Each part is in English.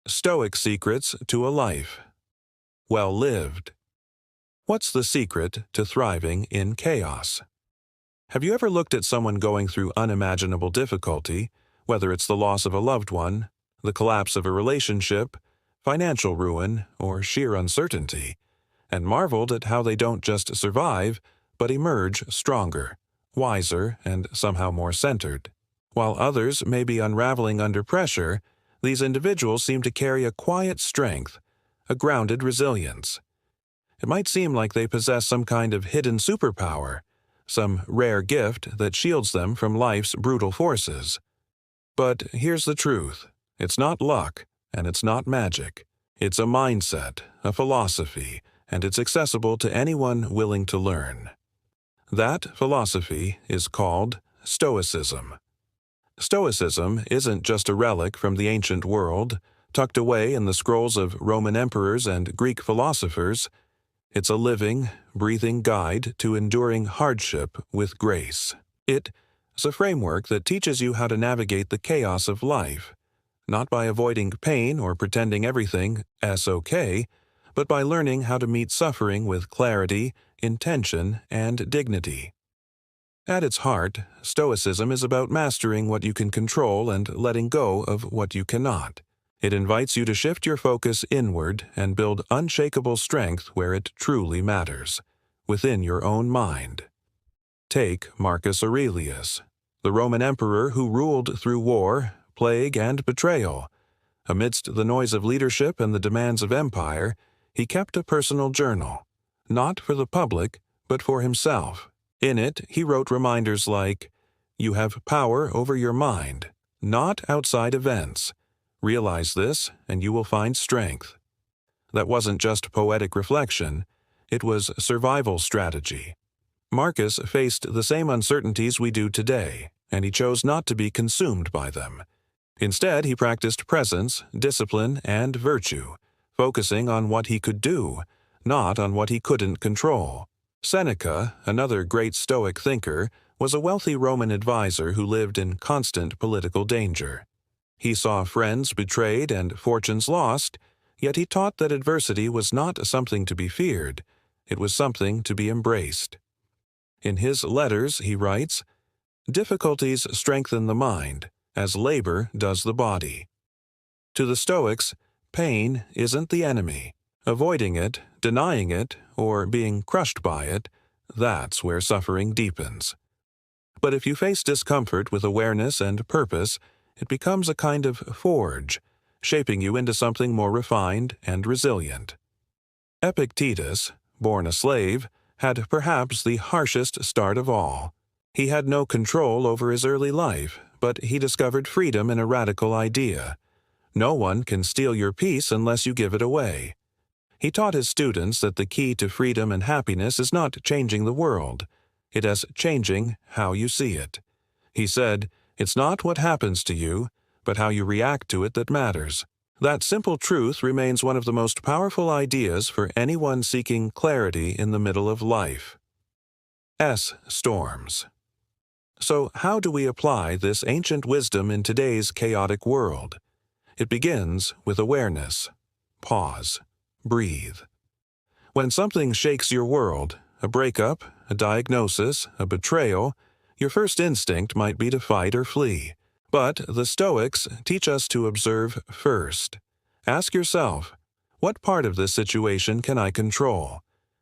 Stoic Secrets to a Life Well Lived. What's the secret to thriving in chaos? Have you ever looked at someone going through unimaginable difficulty, whether it's the loss of a loved one, the collapse of a relationship, financial ruin, or sheer uncertainty, and marveled at how they don't just survive, but emerge stronger, wiser, and somehow more centered? While others may be unraveling under pressure, these individuals seem to carry a quiet strength, a grounded resilience. It might seem like they possess some kind of hidden superpower, some rare gift that shields them from life's brutal forces. But here's the truth. It's not luck, and it's not magic. It's a mindset, a philosophy, and it's accessible to anyone willing to learn. That philosophy is called Stoicism. Stoicism isn't just a relic from the ancient world, tucked away in the scrolls of Roman emperors and Greek philosophers. It's a living, breathing guide to enduring hardship with grace. It's a framework that teaches you how to navigate the chaos of life, not by avoiding pain or pretending everything is okay, but by learning how to meet suffering with clarity, intention, and dignity. At its heart, Stoicism is about mastering what you can control and letting go of what you cannot. It invites you to shift your focus inward and build unshakable strength where it truly matters, within your own mind. Take Marcus Aurelius, the Roman emperor who ruled through war, plague, and betrayal. Amidst the noise of leadership and the demands of empire, he kept a personal journal, not for the public, but for himself. In it, he wrote reminders like, "You have power over your mind, not outside events. Realize this, and you will find strength." That wasn't just poetic reflection, it was survival strategy. Marcus faced the same uncertainties we do today, and he chose not to be consumed by them. Instead, he practiced presence, discipline, and virtue, focusing on what he could do, not on what he couldn't control. Seneca, another great Stoic thinker, was a wealthy Roman advisor who lived in constant political danger. He saw friends betrayed and fortunes lost, yet he taught that adversity was not something to be feared, it was something to be embraced. In his letters, he writes, "Difficulties strengthen the mind, as labor does the body." To the Stoics, pain isn't the enemy. Avoiding it, denying it, or being crushed by it, that's where suffering deepens. But if you face discomfort with awareness and purpose, it becomes a kind of forge, shaping you into something more refined and resilient. Epictetus, born a slave, had perhaps the harshest start of all. He had no control over his early life, but he discovered freedom in a radical idea. No one can steal your peace unless you give it away. He taught his students that the key to freedom and happiness is not changing the world. It is changing how you see it. He said, "It's not what happens to you, but how you react to it that matters." That simple truth remains one of the most powerful ideas for anyone seeking clarity in the middle of life. Storms. So how do we apply this ancient wisdom in today's chaotic world? It begins with awareness. Pause. Breathe. When something shakes your world, a breakup, a diagnosis, a betrayal, your first instinct might be to fight or flee. But the Stoics teach us to observe first. Ask yourself, what part of this situation can I control?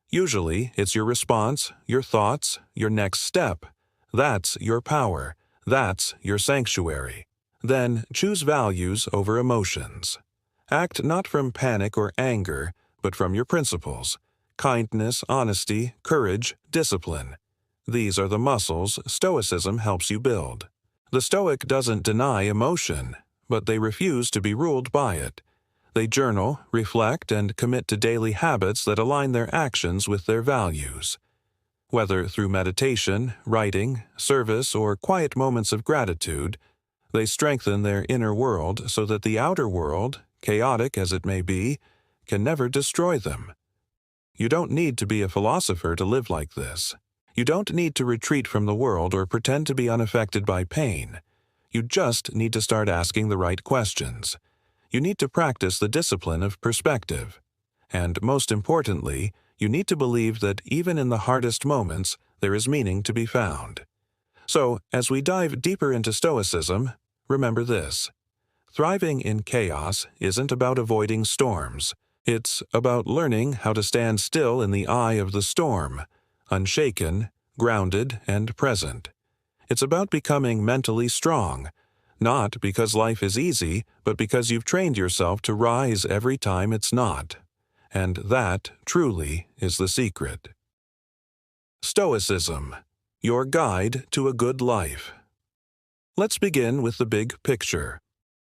Usually, it's your response, your thoughts, your next step. That's your power. That's your sanctuary. Then choose values over emotions. Act not from panic or anger, but from your principles: kindness, honesty, courage, discipline. These are the muscles Stoicism helps you build. The Stoic doesn't deny emotion, but they refuse to be ruled by it. They journal, reflect, and commit to daily habits that align their actions with their values. Whether through meditation, writing, service, or quiet moments of gratitude, they strengthen their inner world so that the outer world, chaotic as it may be, can never destroy them. You don't need to be a philosopher to live like this. You don't need to retreat from the world or pretend to be unaffected by pain. You just need to start asking the right questions. You need to practice the discipline of perspective. And most importantly, you need to believe that even in the hardest moments, there is meaning to be found. So, as we dive deeper into Stoicism, remember this. Thriving in chaos isn't about avoiding storms. It's about learning how to stand still in the eye of the storm, unshaken, grounded, and present. It's about becoming mentally strong, not because life is easy, but because you've trained yourself to rise every time it's not. And that, truly, is the secret. Stoicism, your guide to a good life. Let's begin with the big picture.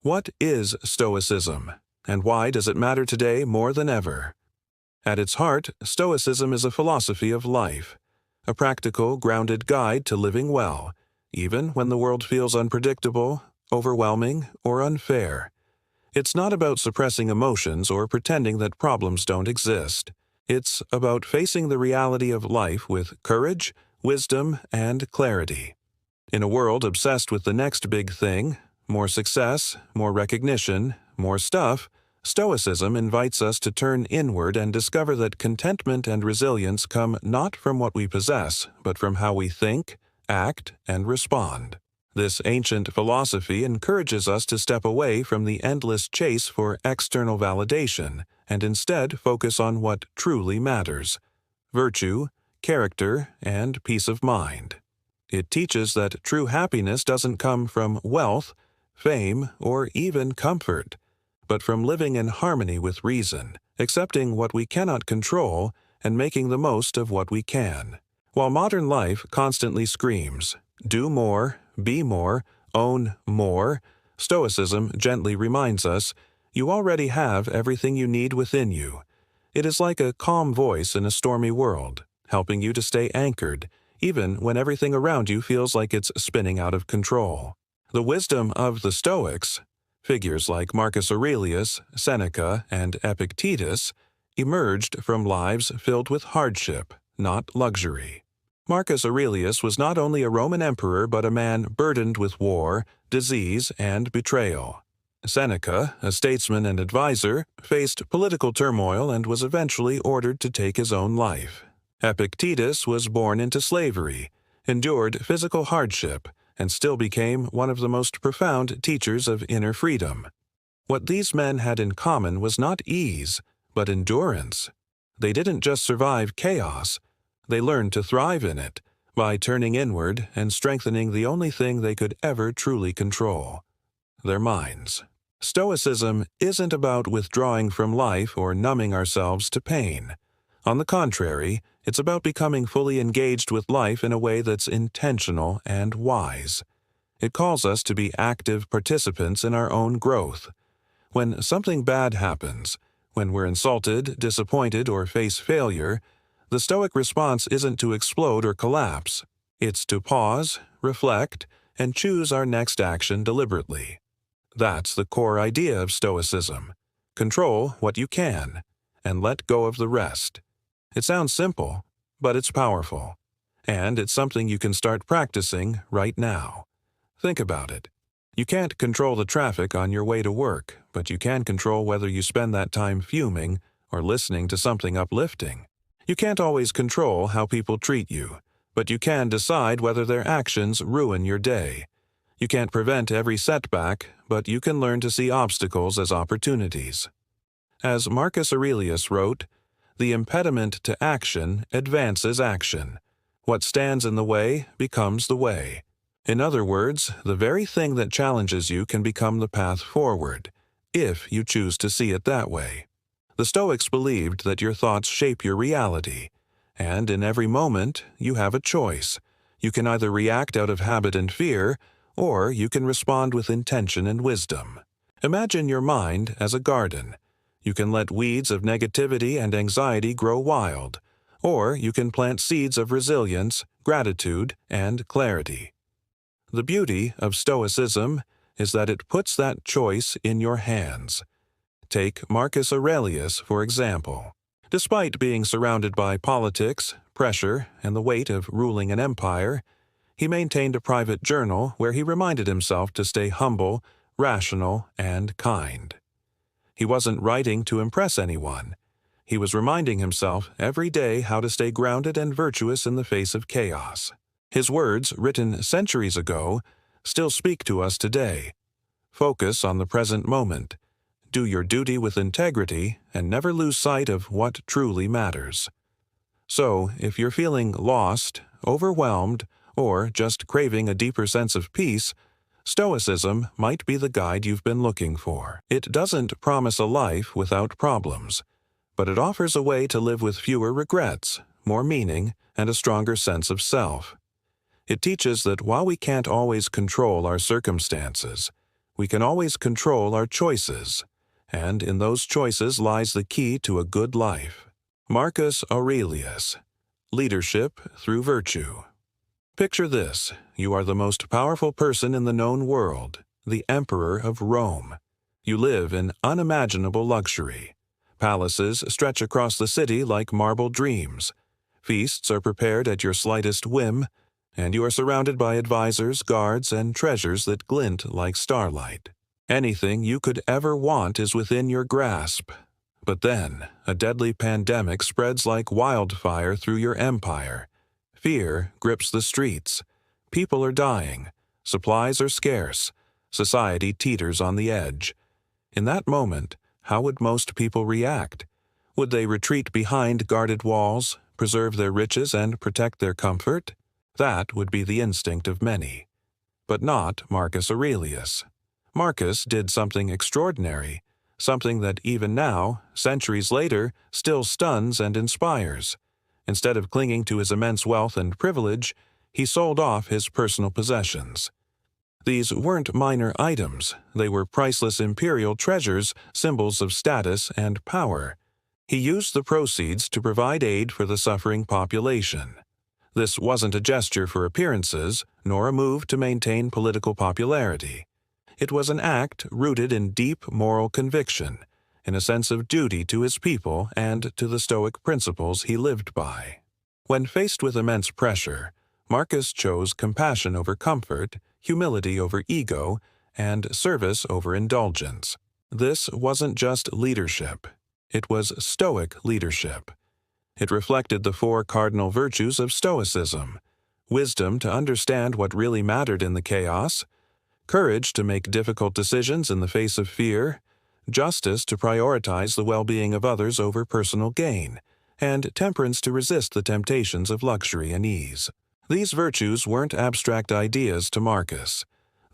What is Stoicism, and why does it matter today more than ever? At its heart, Stoicism is a philosophy of life, a practical, grounded guide to living well, even when the world feels unpredictable, overwhelming, or unfair. It's not about suppressing emotions or pretending that problems don't exist. It's about facing the reality of life with courage, wisdom, and clarity. In a world obsessed with the next big thing, more success, more recognition, more stuff, Stoicism invites us to turn inward and discover that contentment and resilience come not from what we possess, but from how we think, act, and respond. This ancient philosophy encourages us to step away from the endless chase for external validation and instead focus on what truly matters: virtue, character, and peace of mind. It teaches that true happiness doesn't come from wealth, fame, or even comfort, but from living in harmony with reason, accepting what we cannot control, and making the most of what we can. While modern life constantly screams, "Do more, be more, own more," Stoicism gently reminds us, you already have everything you need within you. It is like a calm voice in a stormy world, helping you to stay anchored, even when everything around you feels like it's spinning out of control. The wisdom of the Stoics, figures like Marcus Aurelius, Seneca, and Epictetus, emerged from lives filled with hardship, not luxury. Marcus Aurelius was not only a Roman emperor but a man burdened with war, disease, and betrayal. Seneca, a statesman and advisor, faced political turmoil and was eventually ordered to take his own life. Epictetus was born into slavery, endured physical hardship, and still became one of the most profound teachers of inner freedom. What these men had in common was not ease, but endurance. They didn't just survive chaos, they learned to thrive in it by turning inward and strengthening the only thing they could ever truly control: their minds. Stoicism isn't about withdrawing from life or numbing ourselves to pain. On the contrary, it's about becoming fully engaged with life in a way that's intentional and wise. It calls us to be active participants in our own growth. When something bad happens, when we're insulted, disappointed, or face failure, the Stoic response isn't to explode or collapse. It's to pause, reflect, and choose our next action deliberately. That's the core idea of Stoicism. Control what you can, and let go of the rest. It sounds simple, but it's powerful. And it's something you can start practicing right now. Think about it. You can't control the traffic on your way to work, but you can control whether you spend that time fuming or listening to something uplifting. You can't always control how people treat you, but you can decide whether their actions ruin your day. You can't prevent every setback, but you can learn to see obstacles as opportunities. As Marcus Aurelius wrote, "The impediment to action advances action. What stands in the way becomes the way." In other words, the very thing that challenges you can become the path forward, if you choose to see it that way. The Stoics believed that your thoughts shape your reality, and in every moment, you have a choice. You can either react out of habit and fear, or you can respond with intention and wisdom. Imagine your mind as a garden. You can let weeds of negativity and anxiety grow wild, or you can plant seeds of resilience, gratitude, and clarity. The beauty of Stoicism is that it puts that choice in your hands. Take Marcus Aurelius, for example. Despite being surrounded by politics, pressure, and the weight of ruling an empire, he maintained a private journal where he reminded himself to stay humble, rational, and kind. He wasn't writing to impress anyone. He was reminding himself every day how to stay grounded and virtuous in the face of chaos. His words, written centuries ago, still speak to us today. Focus on the present moment. Do your duty with integrity and never lose sight of what truly matters. So, if you're feeling lost, overwhelmed, or just craving a deeper sense of peace, Stoicism might be the guide you've been looking for. It doesn't promise a life without problems, but it offers a way to live with fewer regrets, more meaning, and a stronger sense of self. It teaches that while we can't always control our circumstances, we can always control our choices, and in those choices lies the key to a good life. Marcus Aurelius, Leadership Through Virtue. Picture this: you are the most powerful person in the known world, the Emperor of Rome. You live in unimaginable luxury. Palaces stretch across the city like marble dreams. Feasts are prepared at your slightest whim, and you are surrounded by advisors, guards, and treasures that glint like starlight. Anything you could ever want is within your grasp. But then, a deadly pandemic spreads like wildfire through your empire. Fear grips the streets. People are dying. Supplies are scarce. Society teeters on the edge. In that moment, how would most people react? Would they retreat behind guarded walls, preserve their riches, and protect their comfort? That would be the instinct of many. But not Marcus Aurelius. Marcus did something extraordinary, something that even now, centuries later, still stuns and inspires. Instead of clinging to his immense wealth and privilege, he sold off his personal possessions. These weren't minor items, they were priceless imperial treasures, symbols of status and power. He used the proceeds to provide aid for the suffering population. This wasn't a gesture for appearances, nor a move to maintain political popularity. It was an act rooted in deep moral conviction, in a sense of duty to his people and to the Stoic principles he lived by. When faced with immense pressure, Marcus chose compassion over comfort, humility over ego, and service over indulgence. This wasn't just leadership. It was Stoic leadership. It reflected the four cardinal virtues of Stoicism: wisdom to understand what really mattered in the chaos, courage to make difficult decisions in the face of fear, justice to prioritize the well-being of others over personal gain, and temperance to resist the temptations of luxury and ease. These virtues weren't abstract ideas to Marcus.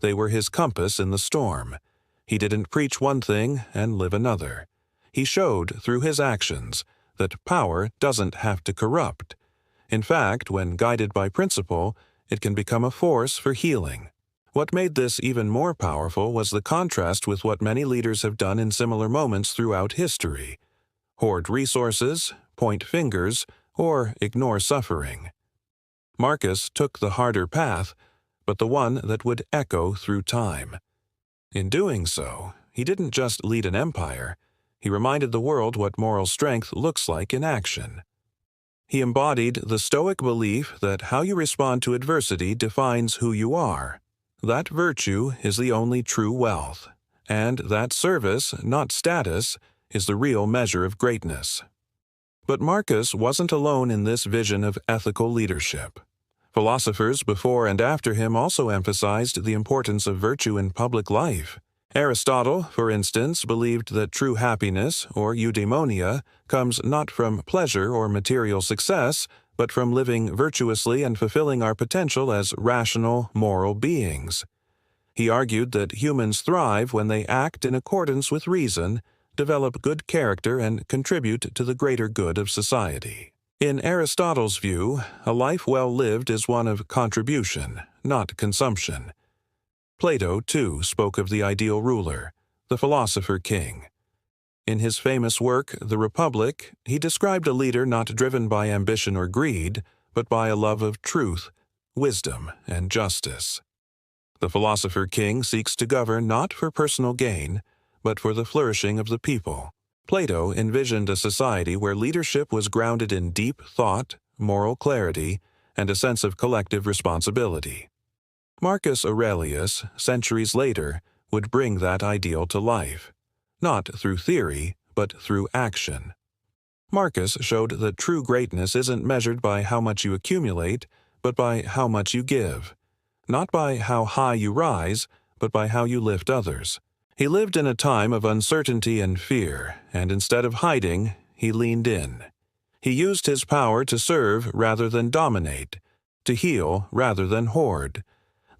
They were his compass in the storm. He didn't preach one thing and live another. He showed, through his actions, that power doesn't have to corrupt. In fact, when guided by principle, it can become a force for healing. What made this even more powerful was the contrast with what many leaders have done in similar moments throughout history: hoard resources, point fingers, or ignore suffering. Marcus took the harder path, but the one that would echo through time. In doing so, he didn't just lead an empire, he reminded the world what moral strength looks like in action. He embodied the Stoic belief that how you respond to adversity defines who you are. That virtue is the only true wealth, and that service, not status, is the real measure of greatness. But Marcus wasn't alone in this vision of ethical leadership. Philosophers before and after him also emphasized the importance of virtue in public life. Aristotle, for instance, believed that true happiness, or eudaimonia, comes not from pleasure or material success, but from living virtuously and fulfilling our potential as rational, moral beings. He argued that humans thrive when they act in accordance with reason, develop good character, and contribute to the greater good of society. In Aristotle's view, a life well lived is one of contribution, not consumption. Plato, too, spoke of the ideal ruler, the philosopher king. In his famous work, The Republic, he described a leader not driven by ambition or greed, but by a love of truth, wisdom, and justice. The philosopher king seeks to govern not for personal gain, but for the flourishing of the people. Plato envisioned a society where leadership was grounded in deep thought, moral clarity, and a sense of collective responsibility. Marcus Aurelius, centuries later, would bring that ideal to life. not through theory, but through action. Marcus showed that true greatness isn't measured by how much you accumulate, but by how much you give. Not by how high you rise, but by how you lift others. He lived in a time of uncertainty and fear, and instead of hiding, he leaned in. He used his power to serve rather than dominate, to heal rather than hoard.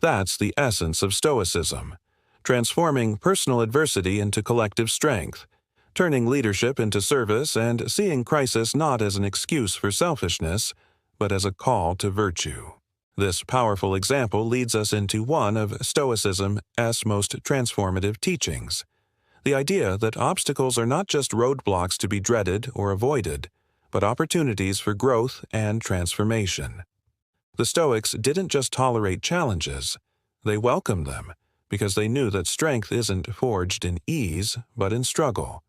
That's the essence of Stoicism, transforming personal adversity into collective strength, turning leadership into service and seeing crisis not as an excuse for selfishness, but as a call to virtue. This powerful example leads us into one of Stoicism's most transformative teachings, the idea that obstacles are not just roadblocks to be dreaded or avoided, but opportunities for growth and transformation. The Stoics didn't just tolerate challenges, they welcomed them, because they knew that strength isn't forged in ease, but in struggle.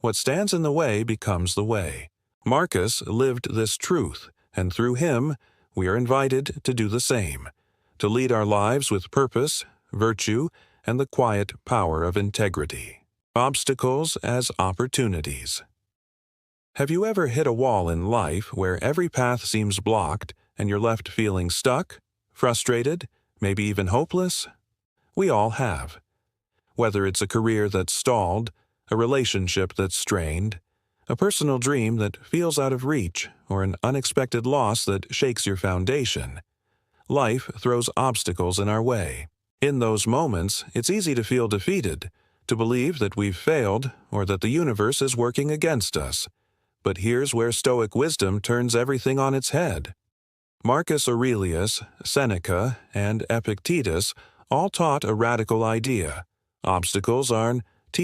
What stands in the way becomes the way. Marcus lived this truth, and through him, we are invited to do the same, to lead our lives with purpose, virtue, and the quiet power of integrity. Obstacles as opportunities. Have you ever hit a wall in life where every path seems blocked and you're left feeling stuck, frustrated, maybe even hopeless? We all have. Whether it's a career that's stalled, a relationship that's strained, a personal dream that feels out of reach, or an unexpected loss that shakes your foundation, life throws obstacles in our way. In those moments, it's easy to feel defeated, to believe that we've failed or that the universe is working against us. But here's where Stoic wisdom turns everything on its head. Marcus Aurelius, Seneca, and Epictetus all taught a radical idea. Obstacles aren't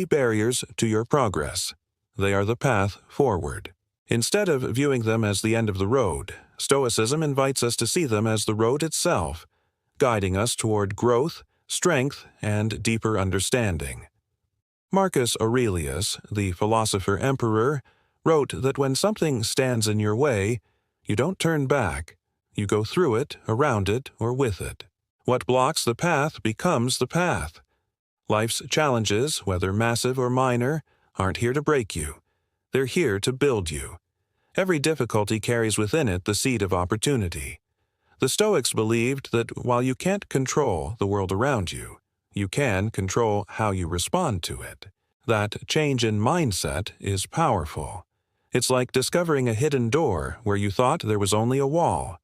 barriers to your progress. They are the path forward. Instead of viewing them as the end of the road, Stoicism invites us to see them as the road itself, guiding us toward growth, strength, and deeper understanding. Marcus Aurelius, the philosopher-emperor, wrote that when something stands in your way, you don't turn back. You go through it, around it, or with it. What blocks the path becomes the path. Life's challenges, whether massive or minor, aren't here to break you. They're here to build you. Every difficulty carries within it the seed of opportunity. The Stoics believed that while you can't control the world around you, you can control how you respond to it. That change in mindset is powerful. It's like discovering a hidden door where you thought there was only a wall.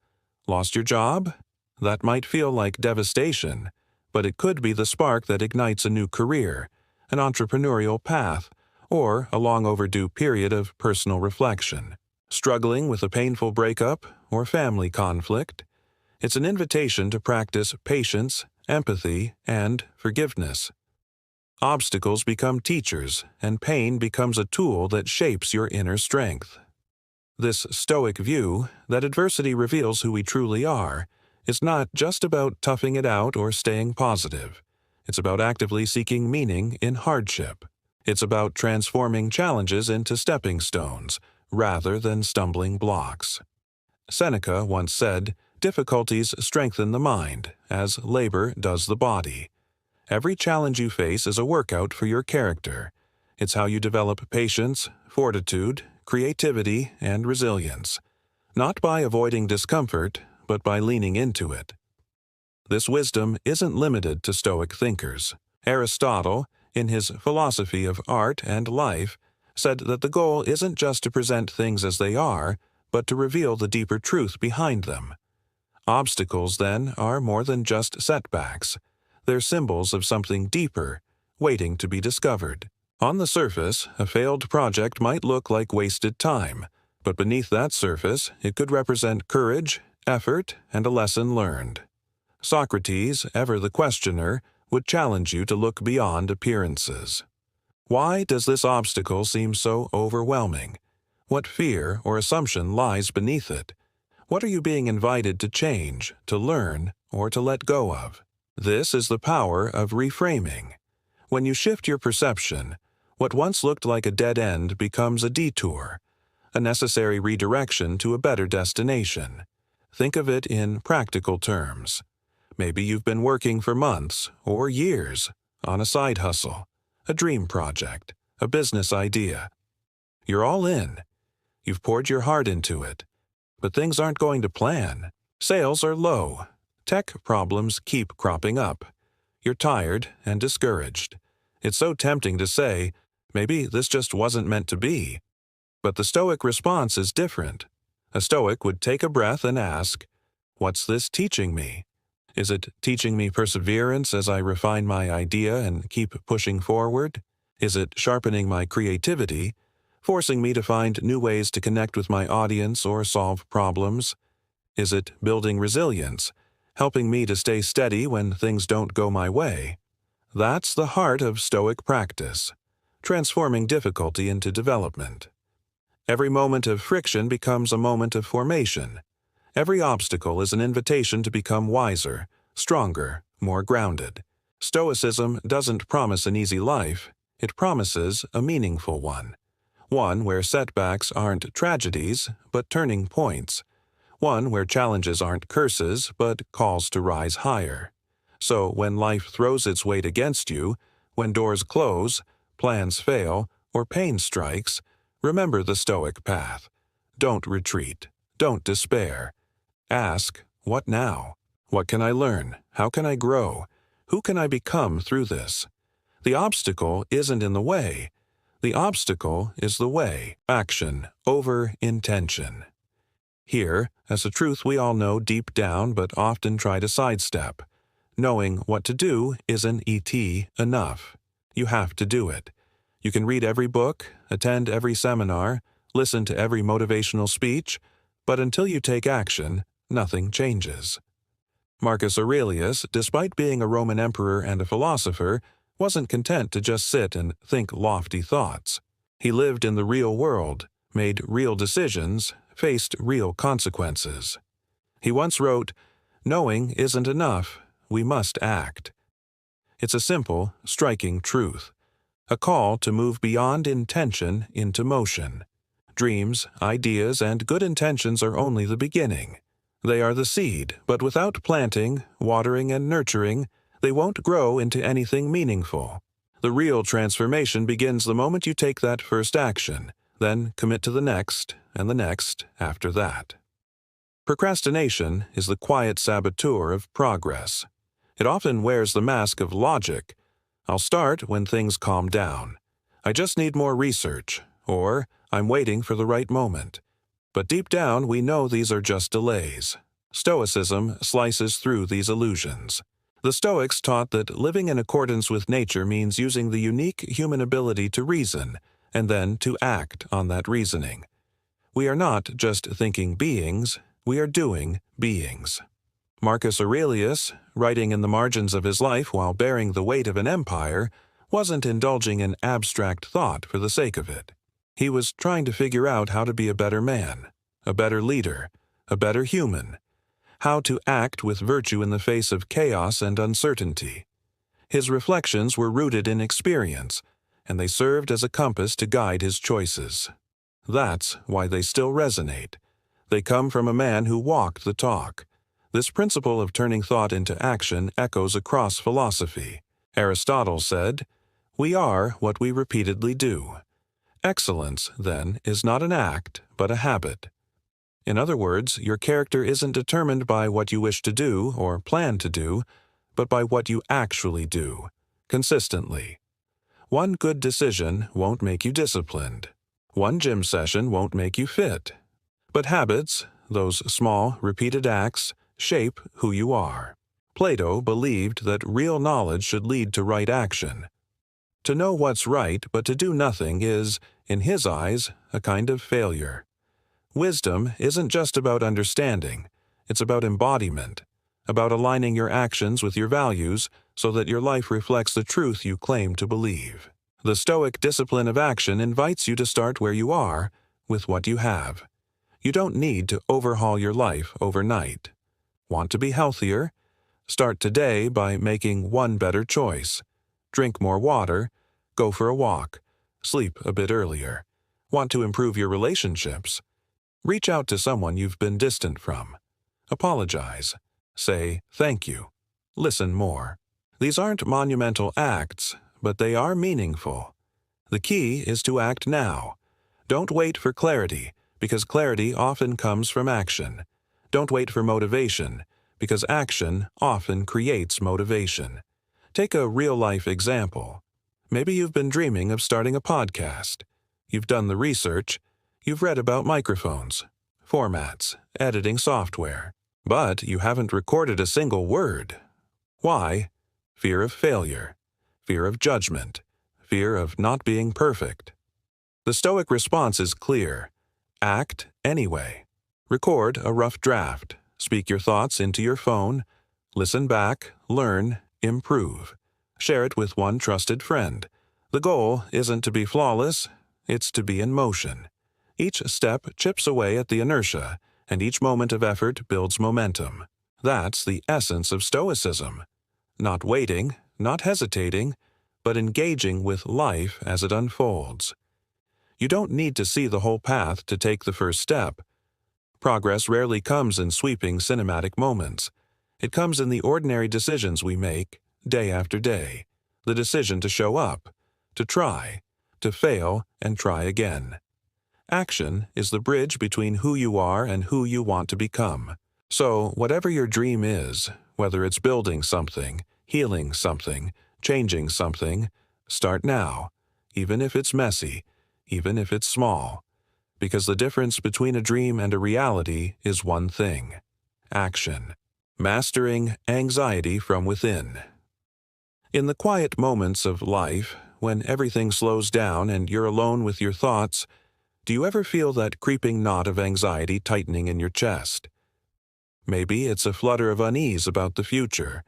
Lost your job? That might feel like devastation, but it could be the spark that ignites a new career, an entrepreneurial path, or a long overdue period of personal reflection. Struggling with a painful breakup or family conflict? It's an invitation to practice patience, empathy, and forgiveness. Obstacles become teachers, and pain becomes a tool that shapes your inner strength. This Stoic view, that adversity reveals who we truly are, is not just about toughing it out or staying positive. It's about actively seeking meaning in hardship. It's about transforming challenges into stepping stones, rather than stumbling blocks. Seneca once said, "Difficulties strengthen the mind, as labor does the body." Every challenge you face is a workout for your character. It's how you develop patience, fortitude, creativity, and resilience, not by avoiding discomfort, but by leaning into it. This wisdom isn't limited to Stoic thinkers. Aristotle, in his philosophy of art and life, said that the goal isn't just to present things as they are, but to reveal the deeper truth behind them. Obstacles, then, are more than just setbacks. They're symbols of something deeper, waiting to be discovered. On the surface, a failed project might look like wasted time, but beneath that surface, it could represent courage, effort, and a lesson learned. Socrates, ever the questioner, would challenge you to look beyond appearances. Why does this obstacle seem so overwhelming? What fear or assumption lies beneath it? What are you being invited to change, to learn, or to let go of? This is the power of reframing. When you shift your perception, what once looked like a dead end becomes a detour, a necessary redirection to a better destination. Think of it in practical terms. Maybe you've been working for months or years on a side hustle, a dream project, a business idea. You're all in. You've poured your heart into it. But things aren't going to plan. Sales are low. Tech problems keep cropping up. You're tired and discouraged. It's so tempting to say, maybe this just wasn't meant to be. But the Stoic response is different. A Stoic would take a breath and ask, what's this teaching me? Is it teaching me perseverance as I refine my idea and keep pushing forward? Is it sharpening my creativity, forcing me to find new ways to connect with my audience or solve problems? Is it building resilience, helping me to stay steady when things don't go my way? That's the heart of Stoic practice, transforming difficulty into development. Every moment of friction becomes a moment of formation. Every obstacle is an invitation to become wiser, stronger, more grounded. Stoicism doesn't promise an easy life, it promises a meaningful one. One where setbacks aren't tragedies, but turning points. One where challenges aren't curses, but calls to rise higher. So when life throws its weight against you, when doors close, plans fail, or pain strikes, remember the Stoic path. Don't retreat. Don't despair. Ask, what now? What can I learn? How can I grow? Who can I become through this? The obstacle isn't in the way. The obstacle is the way. Action over intention. Here, as a truth we all know deep down but often try to sidestep. Knowing what to do isn't enough. You have to do it. You can read every book, attend every seminar, listen to every motivational speech, but until you take action, nothing changes. Marcus Aurelius, despite being a Roman emperor and a philosopher, wasn't content to just sit and think lofty thoughts. He lived in the real world, made real decisions, faced real consequences. He once wrote, "Knowing isn't enough, we must act." It's a simple, striking truth. A call to move beyond intention into motion. Dreams, ideas, and good intentions are only the beginning. They are the seed, but without planting, watering, and nurturing, they won't grow into anything meaningful. The real transformation begins the moment you take that first action, then commit to the next, and the next after that. Procrastination is the quiet saboteur of progress. It often wears the mask of logic. I'll start when things calm down. I just need more research, or I'm waiting for the right moment. But deep down, we know these are just delays. Stoicism slices through these illusions. The Stoics taught that living in accordance with nature means using the unique human ability to reason, and then to act on that reasoning. We are not just thinking beings, we are doing beings. Marcus Aurelius, writing in the margins of his life while bearing the weight of an empire, wasn't indulging in abstract thought for the sake of it. He was trying to figure out how to be a better man, a better leader, a better human, how to act with virtue in the face of chaos and uncertainty. His reflections were rooted in experience, and they served as a compass to guide his choices. That's why they still resonate. They come from a man who walked the talk. This principle of turning thought into action echoes across philosophy. Aristotle said, "We are what we repeatedly do." Excellence, then, is not an act, but a habit. In other words, your character isn't determined by what you wish to do or plan to do, but by what you actually do, consistently. One good decision won't make you disciplined. One gym session won't make you fit. But habits, those small, repeated acts, shape who you are. Plato believed that real knowledge should lead to right action. To know what's right but to do nothing is, in his eyes, a kind of failure. Wisdom isn't just about understanding, it's about embodiment, about aligning your actions with your values so that your life reflects the truth you claim to believe. The Stoic discipline of action invites you to start where you are, with what you have. You don't need to overhaul your life overnight. Want to be healthier? Start today by making one better choice. Drink more water, go for a walk, sleep a bit earlier. Want to improve your relationships? Reach out to someone you've been distant from. Apologize. Say thank you. Listen more. These aren't monumental acts, but they are meaningful. The key is to act now. Don't wait for clarity, because clarity often comes from action. Don't wait for motivation, because action often creates motivation. Take a real-life example. Maybe you've been dreaming of starting a podcast. You've done the research. You've read about microphones, formats, editing software. But you haven't recorded a single word. Why? Fear of failure, fear of judgment, fear of not being perfect. The Stoic response is clear. Act anyway. Record a rough draft. Speak your thoughts into your phone. Listen back, learn, improve. Share it with one trusted friend. The goal isn't to be flawless, it's to be in motion. Each step chips away at the inertia, and each moment of effort builds momentum. That's the essence of Stoicism. Not waiting, not hesitating, but engaging with life as it unfolds. You don't need to see the whole path to take the first step. Progress rarely comes in sweeping cinematic moments. It comes in the ordinary decisions we make, day after day. The decision to show up, to try, to fail, and try again. Action is the bridge between who you are and who you want to become. So, whatever your dream is, whether it's building something, healing something, changing something, start now, even if it's messy, even if it's small. Because the difference between a dream and a reality is one thing: action. Mastering anxiety from within. In the quiet moments of life, when everything slows down and you're alone with your thoughts, do you ever feel that creeping knot of anxiety tightening in your chest? Maybe it's a flutter of unease about the future,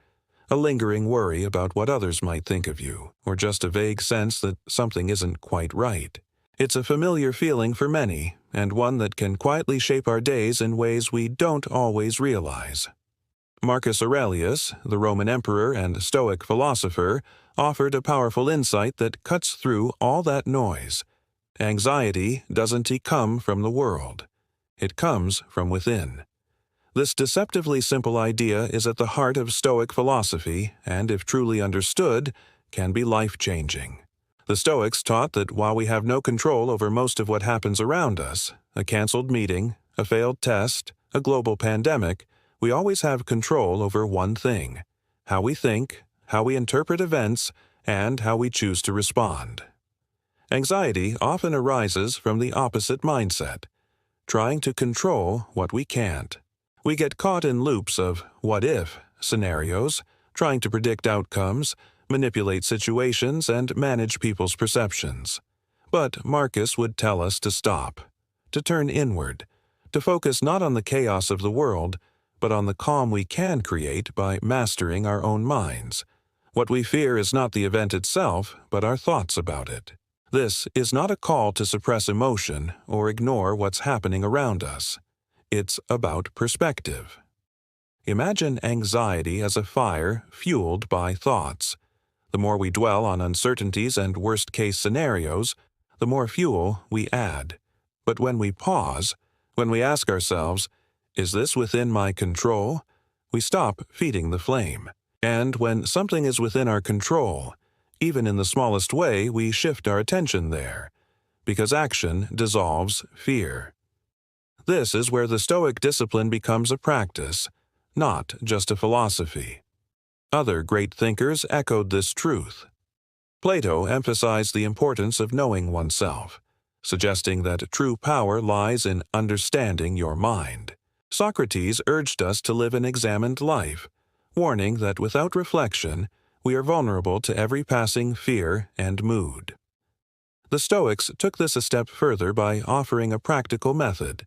a lingering worry about what others might think of you, or just a vague sense that something isn't quite right. It's a familiar feeling for many, and one that can quietly shape our days in ways we don't always realize. Marcus Aurelius, the Roman emperor and Stoic philosopher, offered a powerful insight that cuts through all that noise. Anxiety doesn't come from the world. It comes from within. This deceptively simple idea is at the heart of Stoic philosophy and, if truly understood, can be life-changing. The Stoics taught that while we have no control over most of what happens around us, a canceled meeting, a failed test, a global pandemic, we always have control over one thing: how we think, how we interpret events, and how we choose to respond. Anxiety often arises from the opposite mindset, trying to control what we can't. We get caught in loops of what-if scenarios, trying to predict outcomes, manipulate situations, and manage people's perceptions. But Marcus would tell us to stop, to turn inward, to focus not on the chaos of the world, but on the calm we can create by mastering our own minds. What we fear is not the event itself, but our thoughts about it. This is not a call to suppress emotion or ignore what's happening around us. It's about perspective. Imagine anxiety as a fire fueled by thoughts. The more we dwell on uncertainties and worst-case scenarios, the more fuel we add. But when we pause, when we ask ourselves, "Is this within my control?" we stop feeding the flame. And when something is within our control, even in the smallest way, we shift our attention there, because action dissolves fear. This is where the Stoic discipline becomes a practice, not just a philosophy. Other great thinkers echoed this truth. Plato emphasized the importance of knowing oneself, suggesting that true power lies in understanding your mind. Socrates urged us to live an examined life, warning that without reflection, we are vulnerable to every passing fear and mood. The Stoics took this a step further by offering a practical method.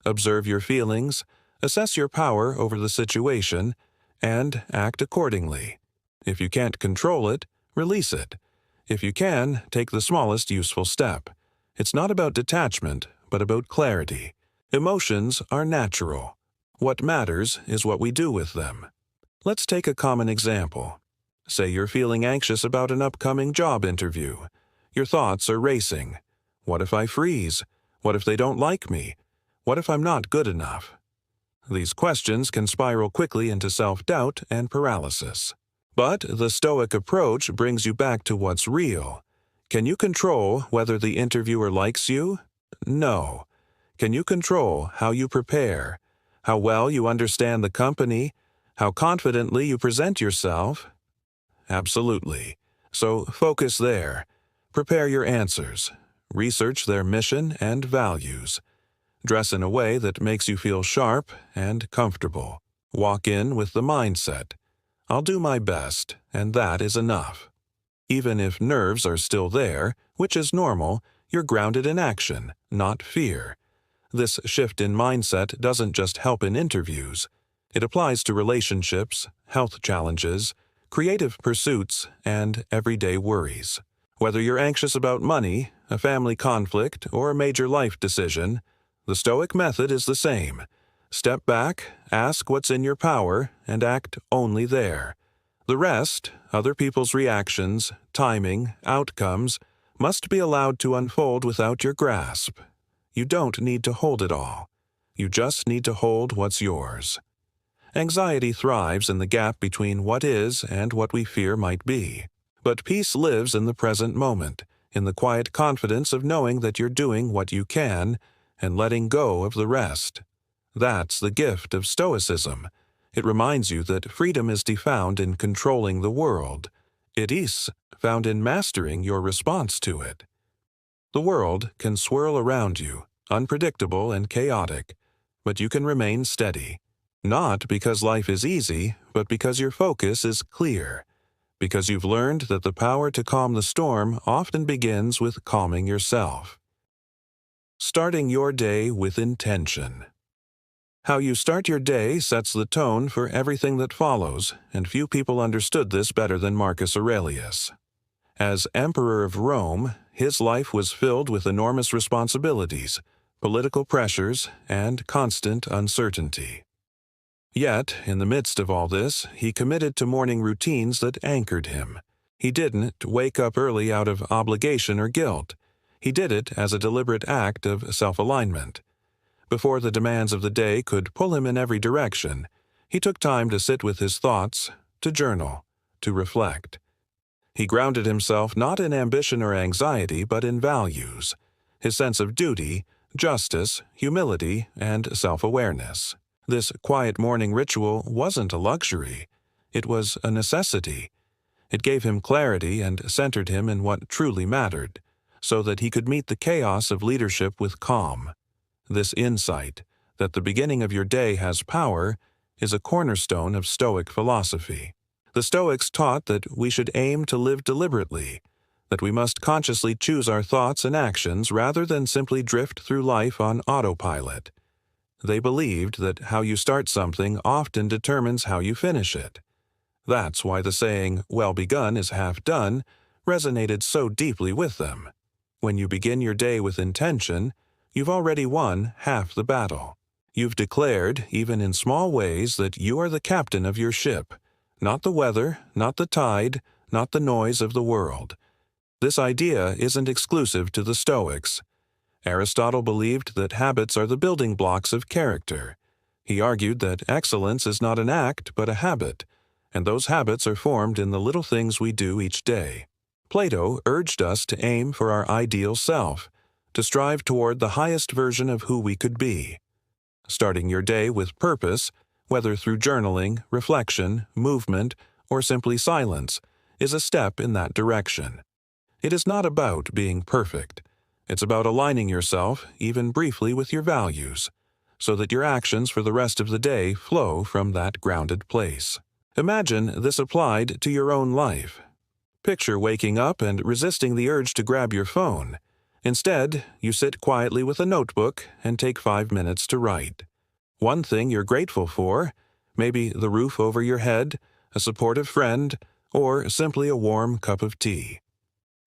Observe your feelings, assess your power over the situation, and act accordingly. If you can't control it, release it. If you can, take the smallest useful step. It's not about detachment, but about clarity. Emotions are natural. What matters is what we do with them. Let's take a common example. Say you're feeling anxious about an upcoming job interview. Your thoughts are racing. What if I freeze? What if they don't like me? What if I'm not good enough? These questions can spiral quickly into self-doubt and paralysis. But the Stoic approach brings you back to what's real. Can you control whether the interviewer likes you? No. Can you control how you prepare, how well you understand the company, how confidently you present yourself? Absolutely. So focus there. Prepare your answers. Research their mission and values. Dress in a way that makes you feel sharp and comfortable. Walk in with the mindset, I'll do my best, and that is enough. Even if nerves are still there, which is normal, you're grounded in action, not fear. This shift in mindset doesn't just help in interviews. It applies to relationships, health challenges, creative pursuits, and everyday worries. Whether you're anxious about money, a family conflict, or a major life decision, the Stoic method is the same. Step back, ask what's in your power, and act only there. The rest, other people's reactions, timing, outcomes, must be allowed to unfold without your grasp. You don't need to hold it all. You just need to hold what's yours. Anxiety thrives in the gap between what is and what we fear might be. But peace lives in the present moment, in the quiet confidence of knowing that you're doing what you can and letting go of the rest. That's the gift of Stoicism. It reminds you that freedom is found in controlling the world. It is found in mastering your response to it. The world can swirl around you, unpredictable and chaotic, but you can remain steady. Not because life is easy, but because your focus is clear. Because you've learned that the power to calm the storm often begins with calming yourself. Starting your day with intention. How you start your day sets the tone for everything that follows, and few people understood this better than Marcus Aurelius. As Emperor of Rome, his life was filled with enormous responsibilities, political pressures, and constant uncertainty. Yet, in the midst of all this, he committed to morning routines that anchored him. He didn't wake up early out of obligation or guilt. He did it as a deliberate act of self-alignment. Before the demands of the day could pull him in every direction, he took time to sit with his thoughts, to journal, to reflect. He grounded himself not in ambition or anxiety, but in values, his sense of duty, justice, humility, and self-awareness. This quiet morning ritual wasn't a luxury. It was a necessity. It gave him clarity and centered him in what truly mattered, so that he could meet the chaos of leadership with calm. This insight, that the beginning of your day has power, is a cornerstone of Stoic philosophy. The Stoics taught that we should aim to live deliberately, that we must consciously choose our thoughts and actions rather than simply drift through life on autopilot. They believed that how you start something often determines how you finish it. That's why the saying, "well begun is half done," resonated so deeply with them. When you begin your day with intention, you've already won half the battle. You've declared, even in small ways, that you are the captain of your ship, not the weather, not the tide, not the noise of the world. This idea isn't exclusive to the Stoics. Aristotle believed that habits are the building blocks of character. He argued that excellence is not an act but a habit, and those habits are formed in the little things we do each day. Plato urged us to aim for our ideal self, to strive toward the highest version of who we could be. Starting your day with purpose, whether through journaling, reflection, movement, or simply silence, is a step in that direction. It is not about being perfect. It's about aligning yourself, even briefly, with your values, so that your actions for the rest of the day flow from that grounded place. Imagine this applied to your own life. Picture waking up and resisting the urge to grab your phone. Instead, you sit quietly with a notebook and take 5 minutes to write. One thing you're grateful for, maybe the roof over your head, a supportive friend, or simply a warm cup of tea.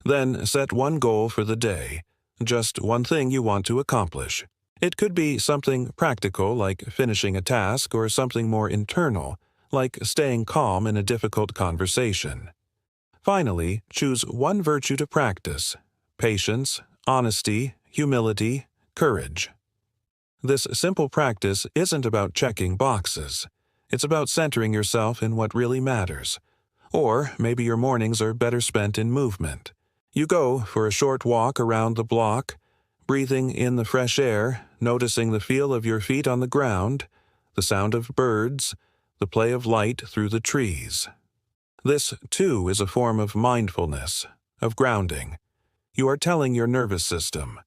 Then set one goal for the day, just one thing you want to accomplish. It could be something practical like finishing a task or something more internal, like staying calm in a difficult conversation. Finally, choose one virtue to practice: patience, honesty, humility, courage. This simple practice isn't about checking boxes. It's about centering yourself in what really matters. Or maybe your mornings are better spent in movement. You go for a short walk around the block, breathing in the fresh air, noticing the feel of your feet on the ground, the sound of birds, the play of light through the trees. This, too, is a form of mindfulness, of grounding. You are telling your nervous system,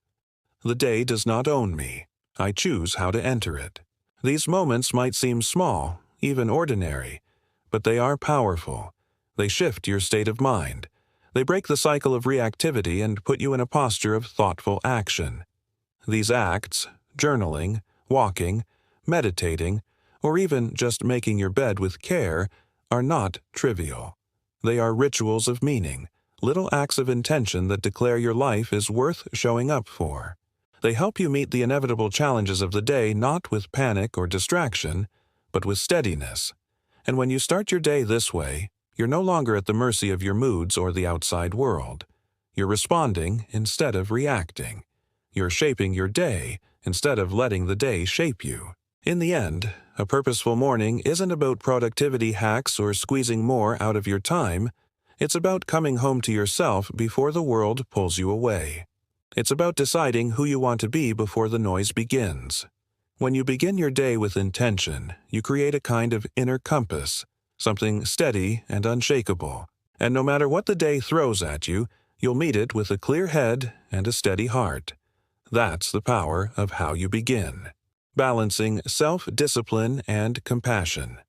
"The day does not own me. I choose how to enter it." These moments might seem small, even ordinary, but they are powerful. They shift your state of mind. They break the cycle of reactivity and put you in a posture of thoughtful action. These acts, journaling, walking, meditating, or even just making your bed with care, are not trivial. They are rituals of meaning, little acts of intention that declare your life is worth showing up for. They help you meet the inevitable challenges of the day not with panic or distraction, but with steadiness. And when you start your day this way, you're no longer at the mercy of your moods or the outside world. You're responding instead of reacting. You're shaping your day instead of letting the day shape you. In the end, a purposeful morning isn't about productivity hacks or squeezing more out of your time. It's about coming home to yourself before the world pulls you away. It's about deciding who you want to be before the noise begins. When you begin your day with intention, you create a kind of inner compass, something steady and unshakable. And no matter what the day throws at you, you'll meet it with a clear head and a steady heart. That's the power of how you begin. Balancing self-discipline and compassion.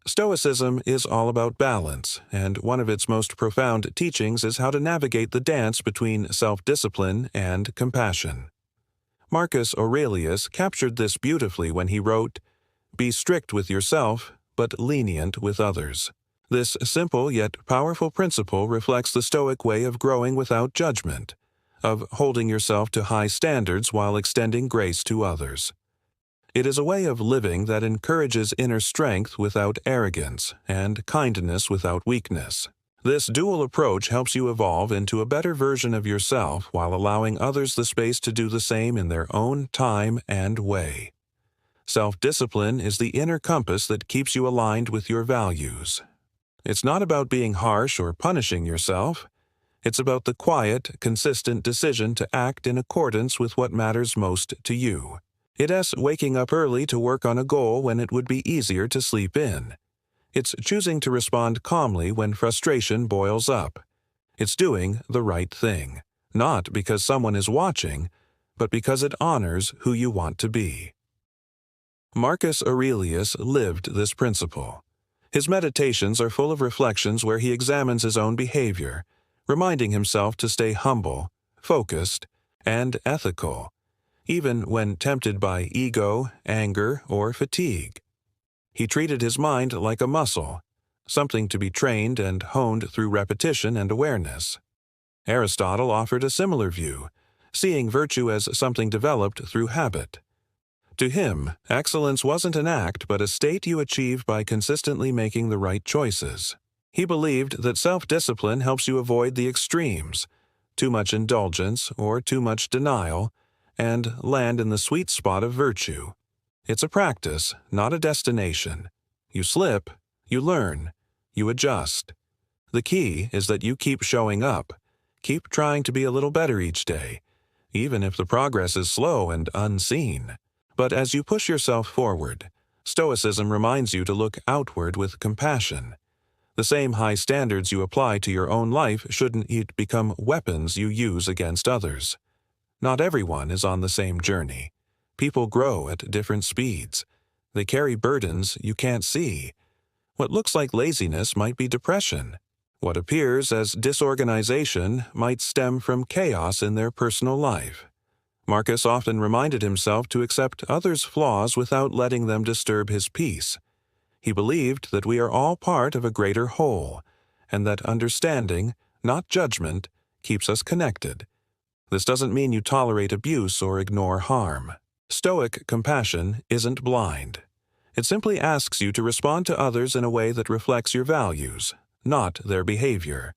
Stoicism is all about balance, and one of its most profound teachings is how to navigate the dance between self-discipline and compassion. Marcus Aurelius captured this beautifully when he wrote, "Be strict with yourself, but lenient with others." This simple yet powerful principle reflects the Stoic way of growing without judgment, of holding yourself to high standards while extending grace to others. It is a way of living that encourages inner strength without arrogance and kindness without weakness. This dual approach helps you evolve into a better version of yourself while allowing others the space to do the same in their own time and way. Self-discipline is the inner compass that keeps you aligned with your values. It's not about being harsh or punishing yourself. It's about the quiet, consistent decision to act in accordance with what matters most to you. It's waking up early to work on a goal when it would be easier to sleep in. It's choosing to respond calmly when frustration boils up. It's doing the right thing, not because someone is watching, but because it honors who you want to be. Marcus Aurelius lived this principle. His meditations are full of reflections where he examines his own behavior, reminding himself to stay humble, focused, and ethical, even when tempted by ego, anger, or fatigue. He treated his mind like a muscle, something to be trained and honed through repetition and awareness. Aristotle offered a similar view, seeing virtue as something developed through habit. To him, excellence wasn't an act but a state you achieve by consistently making the right choices. He believed that self-discipline helps you avoid the extremes, too much indulgence or too much denial, and land in the sweet spot of virtue. It's a practice, not a destination. You slip, you learn, you adjust. The key is that you keep showing up, keep trying to be a little better each day, even if the progress is slow and unseen. But as you push yourself forward, Stoicism reminds you to look outward with compassion. The same high standards you apply to your own life shouldn't become weapons you use against others. Not everyone is on the same journey. People grow at different speeds. They carry burdens you can't see. What looks like laziness might be depression. What appears as disorganization might stem from chaos in their personal life. Marcus often reminded himself to accept others' flaws without letting them disturb his peace. He believed that we are all part of a greater whole, and that understanding, not judgment, keeps us connected. This doesn't mean you tolerate abuse or ignore harm. Stoic compassion isn't blind. It simply asks you to respond to others in a way that reflects your values, not their behavior.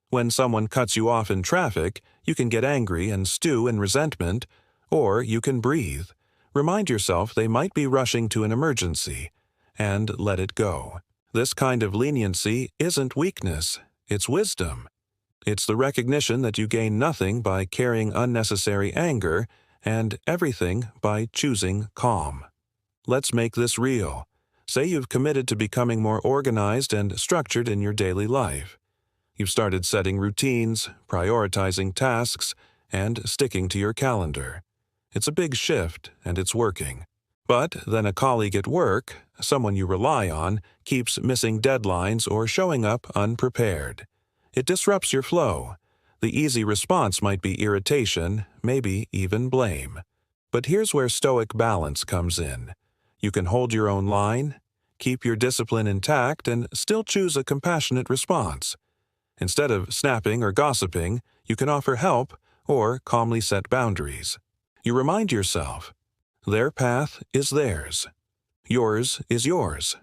When someone cuts you off in traffic, you can get angry and stew in resentment, or you can breathe. Remind yourself they might be rushing to an emergency, and let it go. This kind of leniency isn't weakness, it's wisdom. It's the recognition that you gain nothing by carrying unnecessary anger and everything by choosing calm. Let's make this real. Say you've committed to becoming more organized and structured in your daily life. You've started setting routines, prioritizing tasks, and sticking to your calendar. It's a big shift, and it's working. But then a colleague at work, someone you rely on, keeps missing deadlines or showing up unprepared. It disrupts your flow. The easy response might be irritation, maybe even blame. But here's where Stoic balance comes in. You can hold your own line, keep your discipline intact, and still choose a compassionate response. Instead of snapping or gossiping, you can offer help or calmly set boundaries. You remind yourself, their path is theirs. Yours is yours.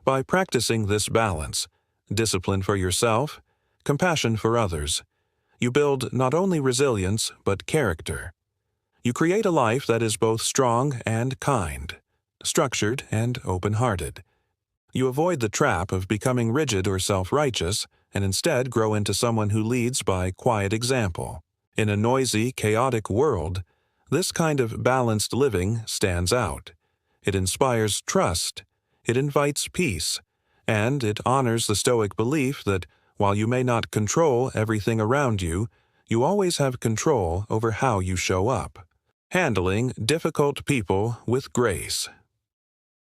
By practicing this balance, discipline for yourself, compassion for others, you build not only resilience but character. You create a life that is both strong and kind, structured and open-hearted. You avoid the trap of becoming rigid or self-righteous and instead grow into someone who leads by quiet example. In a noisy, chaotic world, this kind of balanced living stands out. It inspires trust, it invites peace, and it honors the Stoic belief that while you may not control everything around you, you always have control over how you show up. Handling difficult people with grace.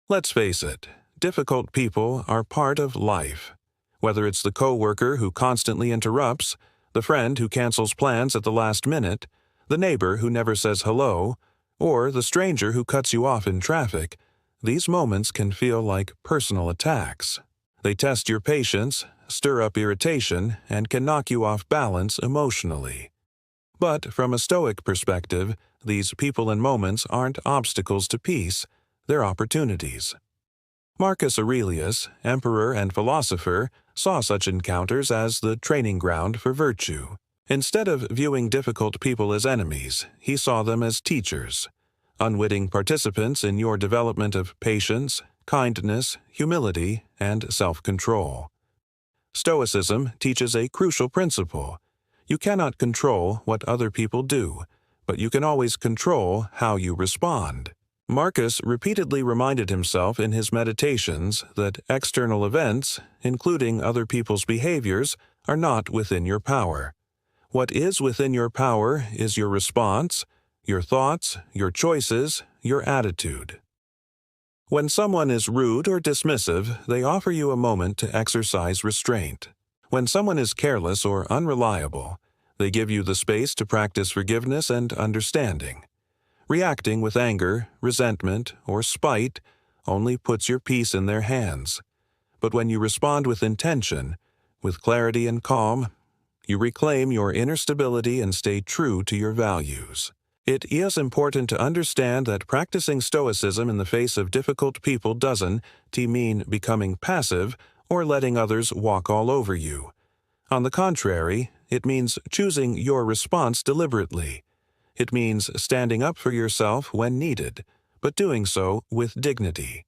Let's face it, difficult people are part of life. Whether it's the coworker who constantly interrupts, the friend who cancels plans at the last minute, the neighbor who never says hello, or the stranger who cuts you off in traffic, these moments can feel like personal attacks. They test your patience, stir up irritation, and can knock you off balance emotionally. But from a Stoic perspective, these people and moments aren't obstacles to peace, they're opportunities. Marcus Aurelius, emperor and philosopher, saw such encounters as the training ground for virtue. Instead of viewing difficult people as enemies, he saw them as teachers, unwitting participants in your development of patience, kindness, humility, and self-control. Stoicism teaches a crucial principle. You cannot control what other people do, but you can always control how you respond. Marcus repeatedly reminded himself in his meditations that external events, including other people's behaviors, are not within your power. What is within your power is your response, your thoughts, your choices, your attitude. When someone is rude or dismissive, they offer you a moment to exercise restraint. When someone is careless or unreliable, they give you the space to practice forgiveness and understanding. Reacting with anger, resentment, or spite only puts your peace in their hands. But when you respond with intention, with clarity and calm, you reclaim your inner stability and stay true to your values. It is important to understand that practicing Stoicism in the face of difficult people doesn't mean becoming passive or letting others walk all over you. On the contrary, it means choosing your response deliberately. It means standing up for yourself when needed, but doing so with dignity.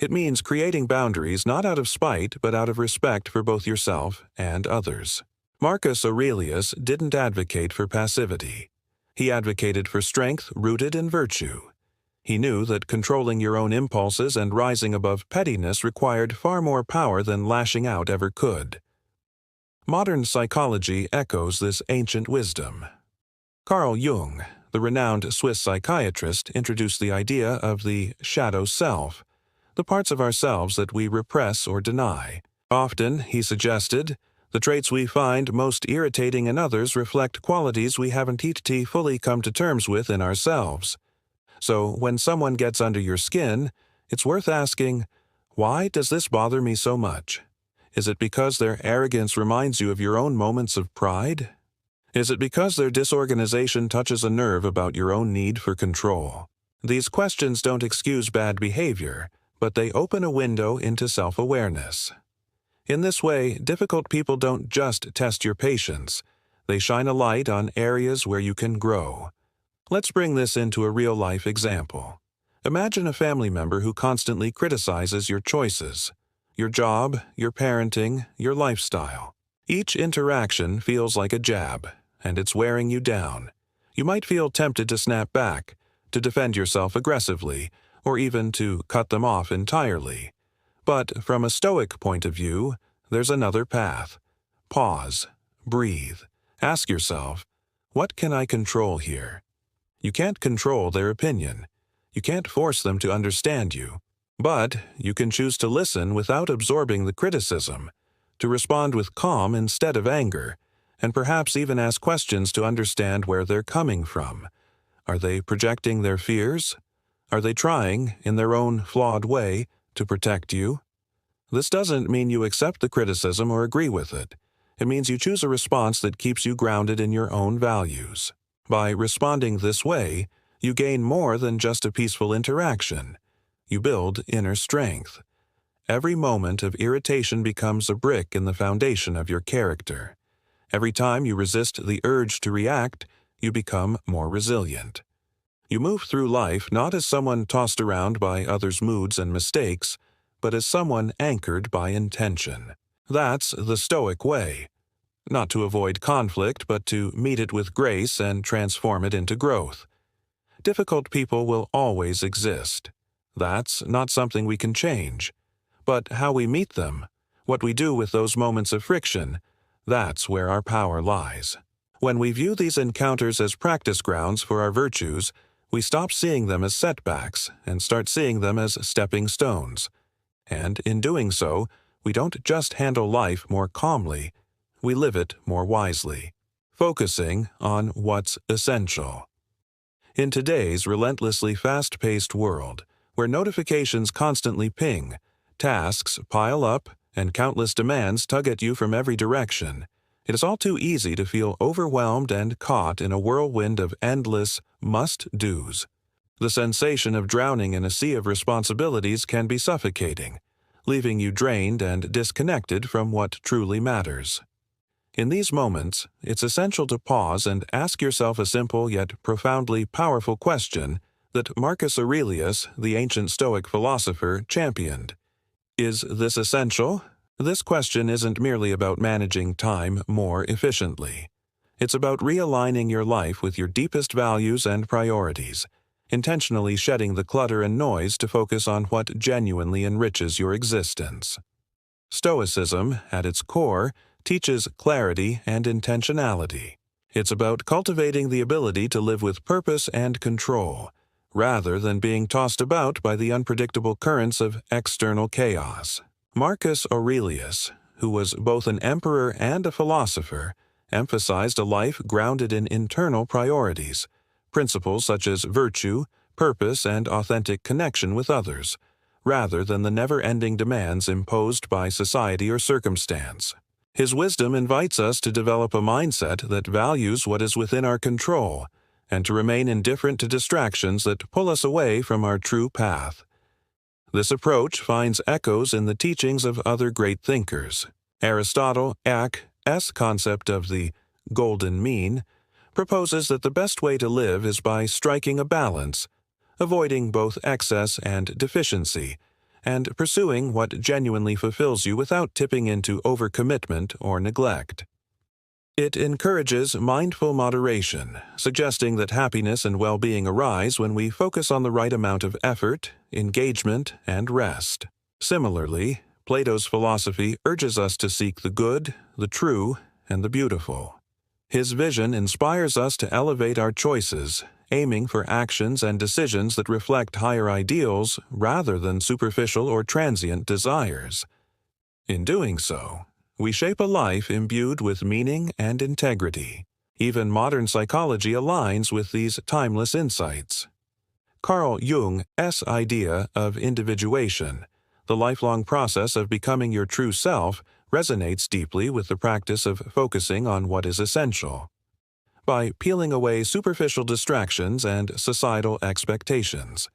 It means creating boundaries not out of spite but out of respect for both yourself and others. Marcus Aurelius didn't advocate for passivity. He advocated for strength rooted in virtue. He knew that controlling your own impulses and rising above pettiness required far more power than lashing out ever could. Modern psychology echoes this ancient wisdom. Carl Jung, the renowned Swiss psychiatrist, introduced the idea of the shadow self, the parts of ourselves that we repress or deny. Often, he suggested, the traits we find most irritating in others reflect qualities we haven't fully come to terms with in ourselves. So, when someone gets under your skin, it's worth asking, why does this bother me so much? Is it because their arrogance reminds you of your own moments of pride? Is it because their disorganization touches a nerve about your own need for control? These questions don't excuse bad behavior, but they open a window into self-awareness. In this way, difficult people don't just test your patience. They shine a light on areas where you can grow. Let's bring this into a real-life example. Imagine a family member who constantly criticizes your choices, your job, your parenting, your lifestyle. Each interaction feels like a jab, and it's wearing you down. You might feel tempted to snap back, to defend yourself aggressively, or even to cut them off entirely. But from a Stoic point of view, there's another path. Pause, breathe, ask yourself, what can I control here? You can't control their opinion. You can't force them to understand you. But you can choose to listen without absorbing the criticism, to respond with calm instead of anger, and perhaps even ask questions to understand where they're coming from. Are they projecting their fears? Are they trying, in their own flawed way, to protect you? This doesn't mean you accept the criticism or agree with it. It means you choose a response that keeps you grounded in your own values. By responding this way, you gain more than just a peaceful interaction. You build inner strength. Every moment of irritation becomes a brick in the foundation of your character. Every time you resist the urge to react, you become more resilient. You move through life not as someone tossed around by others' moods and mistakes, but as someone anchored by intention. That's the Stoic way. Not to avoid conflict, but to meet it with grace and transform it into growth. Difficult people will always exist. That's not something we can change. But how we meet them, what we do with those moments of friction, that's where our power lies. When we view these encounters as practice grounds for our virtues, we stop seeing them as setbacks and start seeing them as stepping stones. And in doing so, we don't just handle life more calmly, we live it more wisely, focusing on what's essential. In today's relentlessly fast-paced world, where notifications constantly ping, tasks pile up, and countless demands tug at you from every direction, it is all too easy to feel overwhelmed and caught in a whirlwind of endless must-dos. The sensation of drowning in a sea of responsibilities can be suffocating, leaving you drained and disconnected from what truly matters. In these moments, it's essential to pause and ask yourself a simple yet profoundly powerful question that Marcus Aurelius, the ancient Stoic philosopher, championed. Is this essential? This question isn't merely about managing time more efficiently. It's about realigning your life with your deepest values and priorities, intentionally shedding the clutter and noise to focus on what genuinely enriches your existence. Stoicism, at its core, teaches clarity and intentionality. It's about cultivating the ability to live with purpose and control, rather than being tossed about by the unpredictable currents of external chaos. Marcus Aurelius, who was both an emperor and a philosopher, emphasized a life grounded in internal priorities, principles such as virtue, purpose, and authentic connection with others, rather than the never-ending demands imposed by society or circumstance. His wisdom invites us to develop a mindset that values what is within our control, and to remain indifferent to distractions that pull us away from our true path. This approach finds echoes in the teachings of other great thinkers. Aristotle's concept of the golden mean proposes that the best way to live is by striking a balance, avoiding both excess and deficiency, and pursuing what genuinely fulfills you without tipping into overcommitment or neglect. It encourages mindful moderation, suggesting that happiness and well-being arise when we focus on the right amount of effort, engagement, and rest. Similarly, Plato's philosophy urges us to seek the good, the true, and the beautiful. His vision inspires us to elevate our choices, aiming for actions and decisions that reflect higher ideals rather than superficial or transient desires. In doing so, we shape a life imbued with meaning and integrity. Even modern psychology aligns with these timeless insights. Carl Jung's idea of individuation, the lifelong process of becoming your true self, resonates deeply with the practice of focusing on what is essential. By peeling away superficial distractions and societal expectations,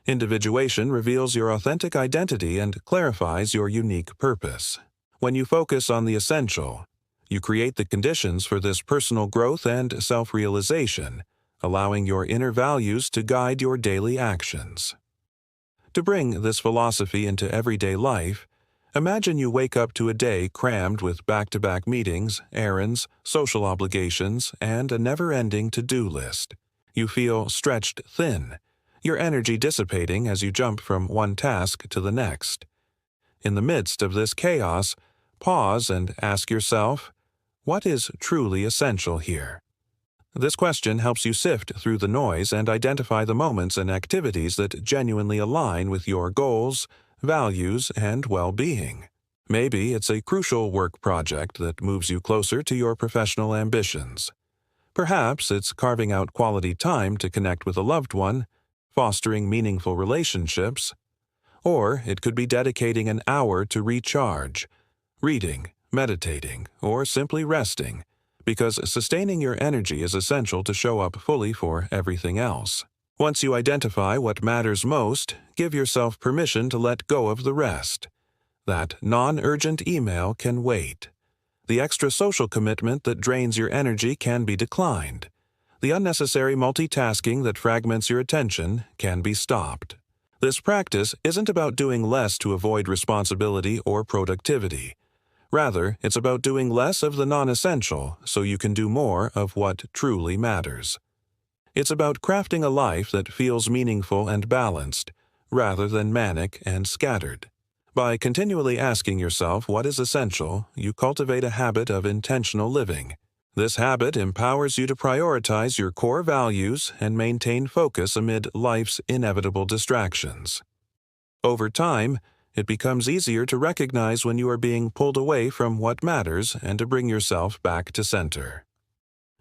individuation reveals your authentic identity and clarifies your unique purpose. When you focus on the essential, you create the conditions for this personal growth and self-realization, allowing your inner values to guide your daily actions. To bring this philosophy into everyday life, Imagine you wake up to a day crammed with back-to-back meetings, errands, social obligations, and a never-ending to-do list. You feel stretched thin, your energy dissipating as you jump from one task to the next. In the midst of this chaos, pause and ask yourself, what is truly essential here? This question helps you sift through the noise and identify the moments and activities that genuinely align with your goals, values, and well-being. Maybe it's a crucial work project that moves you closer to your professional ambitions. Perhaps it's carving out quality time to connect with a loved one, fostering meaningful relationships, or it could be dedicating an hour to recharge, reading, meditating, or simply resting, because sustaining your energy is essential to show up fully for everything else. Once you identify what matters most, give yourself permission to let go of the rest. That non-urgent email can wait. The extra social commitment that drains your energy can be declined. The unnecessary multitasking that fragments your attention can be stopped. This practice isn't about doing less to avoid responsibility or productivity. Rather, it's about doing less of the non-essential so you can do more of what truly matters. It's about crafting a life that feels meaningful and balanced, rather than manic and scattered. By continually asking yourself what is essential, you cultivate a habit of intentional living. This habit empowers you to prioritize your core values and maintain focus amid life's inevitable distractions. Over time, it becomes easier to recognize when you are being pulled away from what matters and to bring yourself back to center.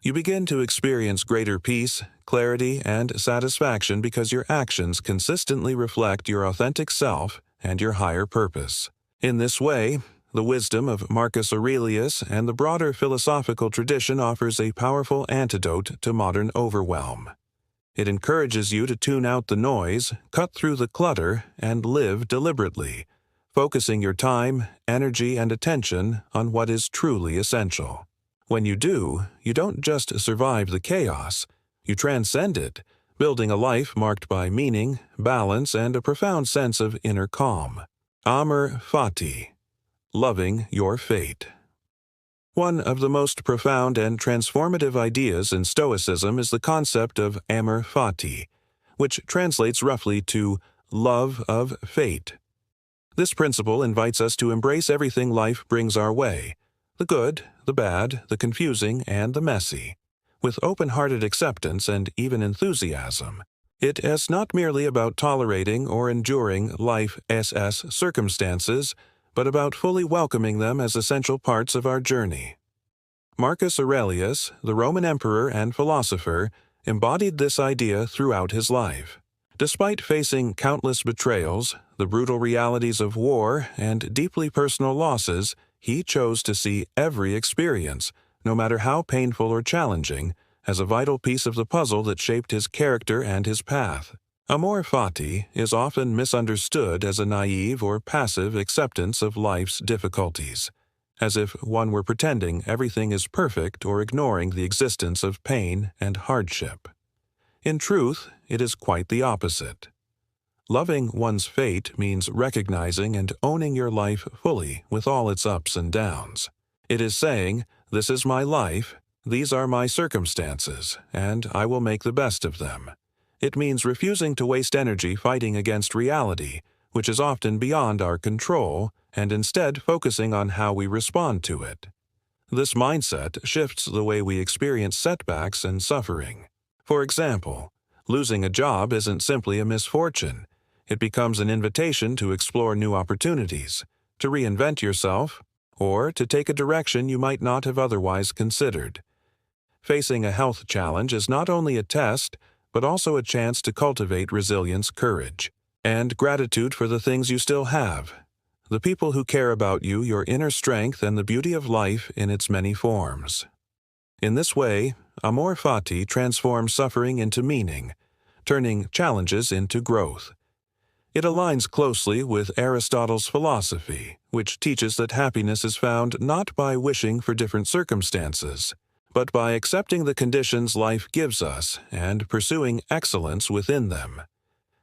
You begin to experience greater peace, clarity, and satisfaction because your actions consistently reflect your authentic self and your higher purpose. In this way, the wisdom of Marcus Aurelius and the broader philosophical tradition offers a powerful antidote to modern overwhelm. It encourages you to tune out the noise, cut through the clutter, and live deliberately, focusing your time, energy, and attention on what is truly essential. When you do, you don't just survive the chaos, you transcend it, building a life marked by meaning, balance, and a profound sense of inner calm. Amor, Fati. Loving your fate. One of the most profound and transformative ideas in Stoicism is the concept of Amor Fati, which translates roughly to love of fate. This principle invites us to embrace everything life brings our way, the good, the bad, the confusing, and the messy, with open-hearted acceptance and even enthusiasm. It is not merely about tolerating or enduring life's circumstances, but about fully welcoming them as essential parts of our journey. Marcus Aurelius, the Roman emperor and philosopher, embodied this idea throughout his life. Despite facing countless betrayals, the brutal realities of war, and deeply personal losses, he chose to see every experience, no matter how painful or challenging, as a vital piece of the puzzle that shaped his character and his path. Amor Fati is often misunderstood as a naive or passive acceptance of life's difficulties, as if one were pretending everything is perfect or ignoring the existence of pain and hardship. In truth, it is quite the opposite. Loving one's fate means recognizing and owning your life fully with all its ups and downs. It is saying, "This is my life, these are my circumstances, and I will make the best of them." It means refusing to waste energy fighting against reality, which is often beyond our control, and instead focusing on how we respond to it. This mindset shifts the way we experience setbacks and suffering. For example, losing a job isn't simply a misfortune. It becomes an invitation to explore new opportunities, to reinvent yourself, or to take a direction you might not have otherwise considered. Facing a health challenge is not only a test, but also a chance to cultivate resilience, courage, and gratitude for the things you still have, the people who care about you, your inner strength, and the beauty of life in its many forms. In this way, Amor Fati transforms suffering into meaning, turning challenges into growth. It aligns closely with Aristotle's philosophy, which teaches that happiness is found not by wishing for different circumstances, but by accepting the conditions life gives us and pursuing excellence within them.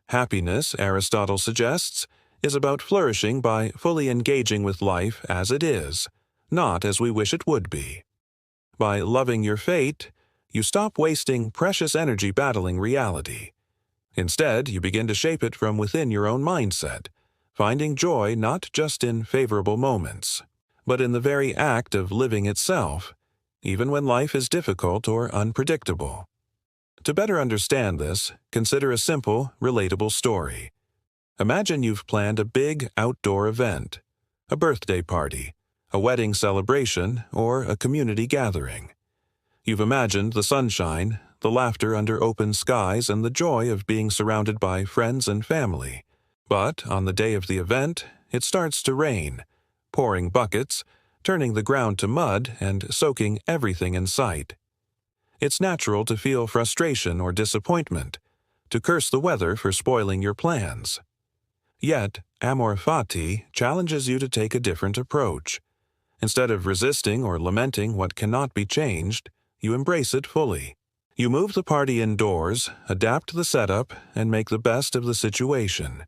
Happiness, Aristotle suggests, is about flourishing by fully engaging with life as it is, not as we wish it would be. By loving your fate, you stop wasting precious energy battling reality. Instead, you begin to shape it from within your own mindset, finding joy not just in favorable moments, but in the very act of living itself, even when life is difficult or unpredictable. To better understand this, consider a simple, relatable story. Imagine you've planned a big outdoor event, a birthday party, a wedding celebration, or a community gathering. You've imagined the sunshine, the laughter under open skies, and the joy of being surrounded by friends and family. But on the day of the event, it starts to rain, pouring buckets, turning the ground to mud, and soaking everything in sight. It's natural to feel frustration or disappointment, to curse the weather for spoiling your plans. Yet, Amor Fati challenges you to take a different approach. Instead of resisting or lamenting what cannot be changed, you embrace it fully. You move the party indoors, adapt the setup, and make the best of the situation.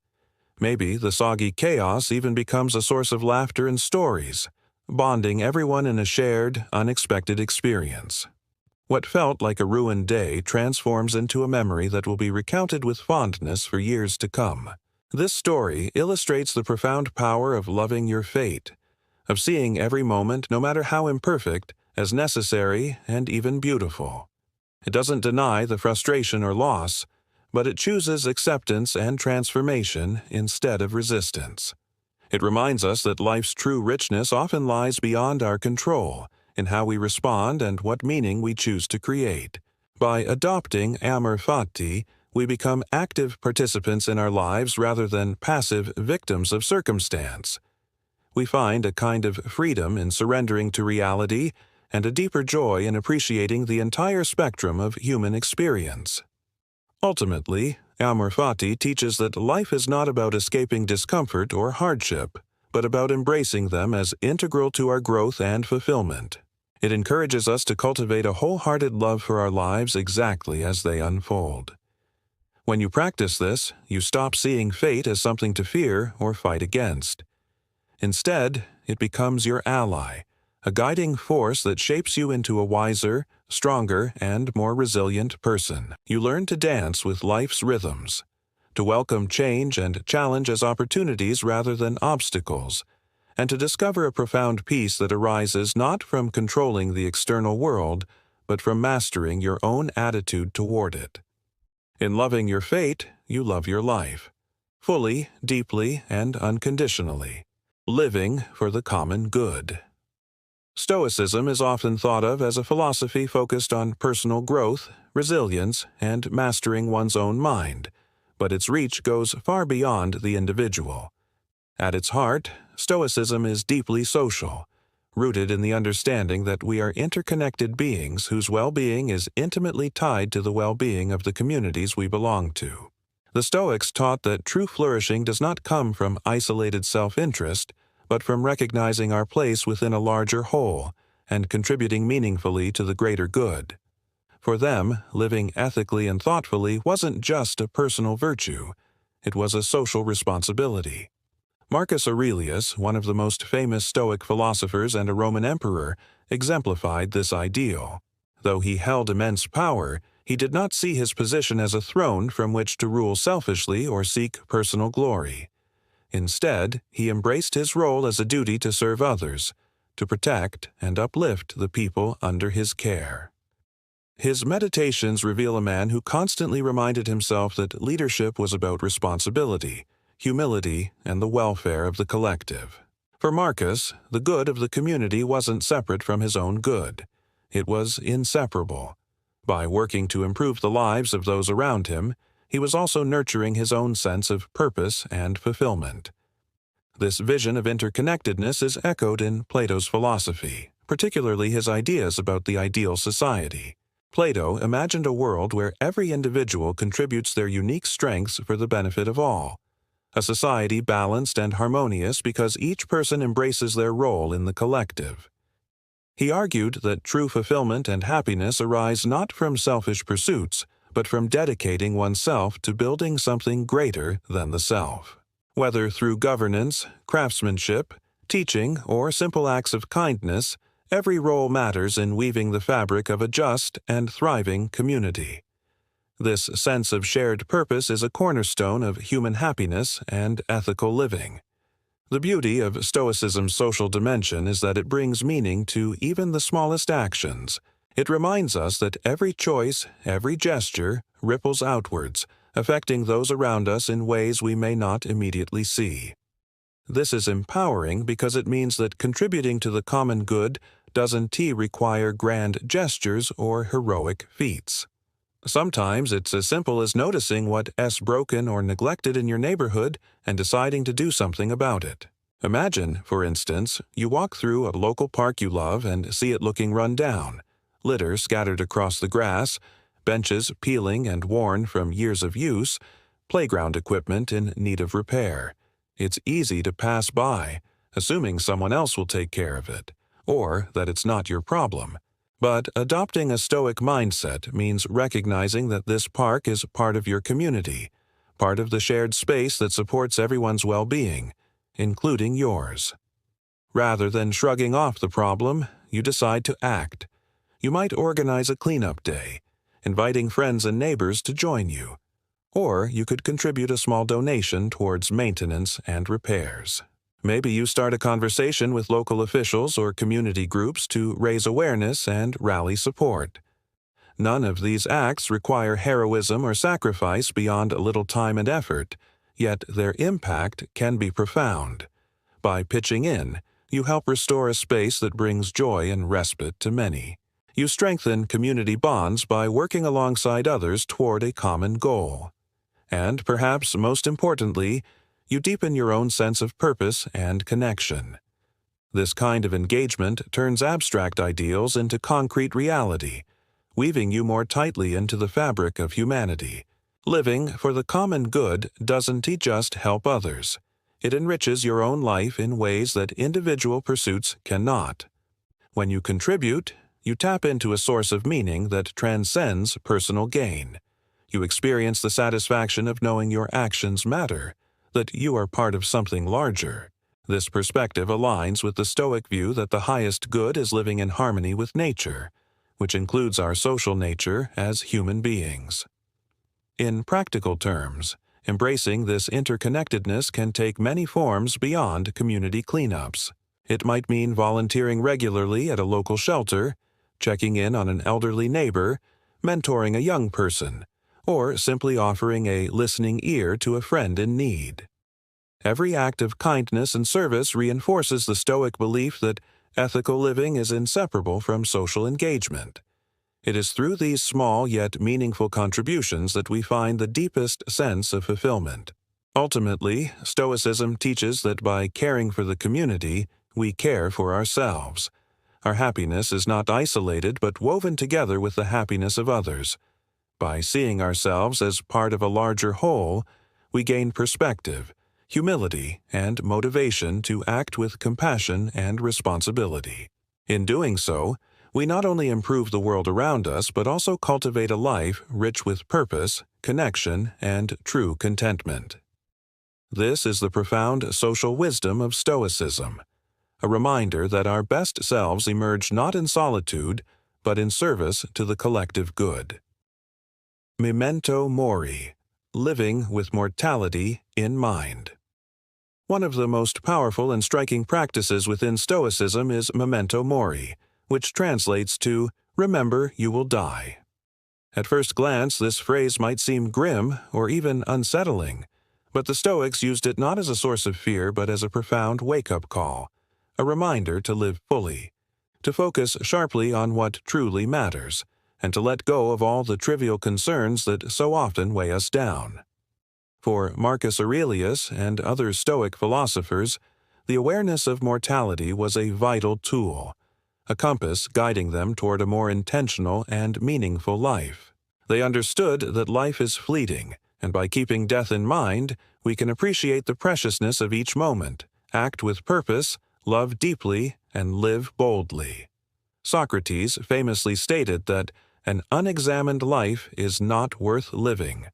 Maybe the soggy chaos even becomes a source of laughter and stories, bonding everyone in a shared, unexpected experience. What felt like a ruined day transforms into a memory that will be recounted with fondness for years to come. This story illustrates the profound power of loving your fate, of seeing every moment, no matter how imperfect, as necessary and even beautiful. It doesn't deny the frustration or loss, but it chooses acceptance and transformation instead of resistance. It reminds us that life's true richness often lies beyond our control, in how we respond and what meaning we choose to create. By adopting Amor Fati, we become active participants in our lives rather than passive victims of circumstance. We find a kind of freedom in surrendering to reality and a deeper joy in appreciating the entire spectrum of human experience. Ultimately, Amor Fati teaches that life is not about escaping discomfort or hardship, but about embracing them as integral to our growth and fulfillment. It encourages us to cultivate a wholehearted love for our lives exactly as they unfold. When you practice this, you stop seeing fate as something to fear or fight against. Instead, it becomes your ally, a guiding force that shapes you into a wiser, stronger, and more resilient person. You learn to dance with life's rhythms, to welcome change and challenge as opportunities rather than obstacles, and to discover a profound peace that arises not from controlling the external world, but from mastering your own attitude toward it. In loving your fate, you love your life, fully, deeply, and unconditionally, living for the common good. Stoicism is often thought of as a philosophy focused on personal growth, resilience, and mastering one's own mind, but its reach goes far beyond the individual. At its heart, Stoicism is deeply social, rooted in the understanding that we are interconnected beings whose well-being is intimately tied to the well-being of the communities we belong to. The Stoics taught that true flourishing does not come from isolated self-interest, but from recognizing our place within a larger whole and contributing meaningfully to the greater good. For them, living ethically and thoughtfully wasn't just a personal virtue, it was a social responsibility. Marcus Aurelius, one of the most famous Stoic philosophers and a Roman emperor, exemplified this ideal. Though he held immense power, he did not see his position as a throne from which to rule selfishly or seek personal glory. Instead, he embraced his role as a duty to serve others, to protect and uplift the people under his care. His meditations reveal a man who constantly reminded himself that leadership was about responsibility, humility, and the welfare of the collective. For Marcus, the good of the community wasn't separate from his own good. It was inseparable. By working to improve the lives of those around him, he was also nurturing his own sense of purpose and fulfillment. This vision of interconnectedness is echoed in Plato's philosophy, particularly his ideas about the ideal society. Plato imagined a world where every individual contributes their unique strengths for the benefit of all, a society balanced and harmonious because each person embraces their role in the collective. He argued that true fulfillment and happiness arise not from selfish pursuits, but from dedicating oneself to building something greater than the self. Whether through governance, craftsmanship, teaching, or simple acts of kindness, every role matters in weaving the fabric of a just and thriving community. This sense of shared purpose is a cornerstone of human happiness and ethical living. The beauty of Stoicism's social dimension is that it brings meaning to even the smallest actions. It reminds us that every choice, every gesture, ripples outwards, affecting those around us in ways we may not immediately see. This is empowering because it means that contributing to the common good doesn't require grand gestures or heroic feats. Sometimes it's as simple as noticing what's broken or neglected in your neighborhood and deciding to do something about it. Imagine, for instance, you walk through a local park you love and see it looking run down, litter scattered across the grass, benches peeling and worn from years of use, playground equipment in need of repair. It's easy to pass by, assuming someone else will take care of it, or that it's not your problem. But adopting a Stoic mindset means recognizing that this park is part of your community, part of the shared space that supports everyone's well-being, including yours. Rather than shrugging off the problem, you decide to act. You might organize a cleanup day, inviting friends and neighbors to join you, or you could contribute a small donation towards maintenance and repairs. Maybe you start a conversation with local officials or community groups to raise awareness and rally support. None of these acts require heroism or sacrifice beyond a little time and effort, yet their impact can be profound. By pitching in, you help restore a space that brings joy and respite to many. You strengthen community bonds by working alongside others toward a common goal. And perhaps most importantly, you deepen your own sense of purpose and connection. This kind of engagement turns abstract ideals into concrete reality, weaving you more tightly into the fabric of humanity. Living for the common good doesn't just help others. It enriches your own life in ways that individual pursuits cannot. When you contribute, you tap into a source of meaning that transcends personal gain. You experience the satisfaction of knowing your actions matter, that you are part of something larger. This perspective aligns with the Stoic view that the highest good is living in harmony with nature, which includes our social nature as human beings. In practical terms, embracing this interconnectedness can take many forms beyond community cleanups. It might mean volunteering regularly at a local shelter, checking in on an elderly neighbor, mentoring a young person, or simply offering a listening ear to a friend in need. Every act of kindness and service reinforces the Stoic belief that ethical living is inseparable from social engagement. It is through these small yet meaningful contributions that we find the deepest sense of fulfillment. Ultimately, Stoicism teaches that by caring for the community, we care for ourselves. Our happiness is not isolated but woven together with the happiness of others. By seeing ourselves as part of a larger whole, we gain perspective, humility, and motivation to act with compassion and responsibility. In doing so, we not only improve the world around us but also cultivate a life rich with purpose, connection, and true contentment. This is the profound social wisdom of Stoicism, a reminder that our best selves emerge not in solitude, but in service to the collective good. Memento mori, living with mortality in mind. One of the most powerful and striking practices within Stoicism is memento mori, which translates to remember you will die. At first glance, this phrase might seem grim or even unsettling, but the Stoics used it not as a source of fear but as a profound wake-up call, a reminder to live fully, to focus sharply on what truly matters, and to let go of all the trivial concerns that so often weigh us down. For Marcus Aurelius and other Stoic philosophers, the awareness of mortality was a vital tool, a compass guiding them toward a more intentional and meaningful life. They understood that life is fleeting, and by keeping death in mind, we can appreciate the preciousness of each moment, act with purpose, love deeply, and live boldly. Socrates famously stated that an unexamined life is not worth living.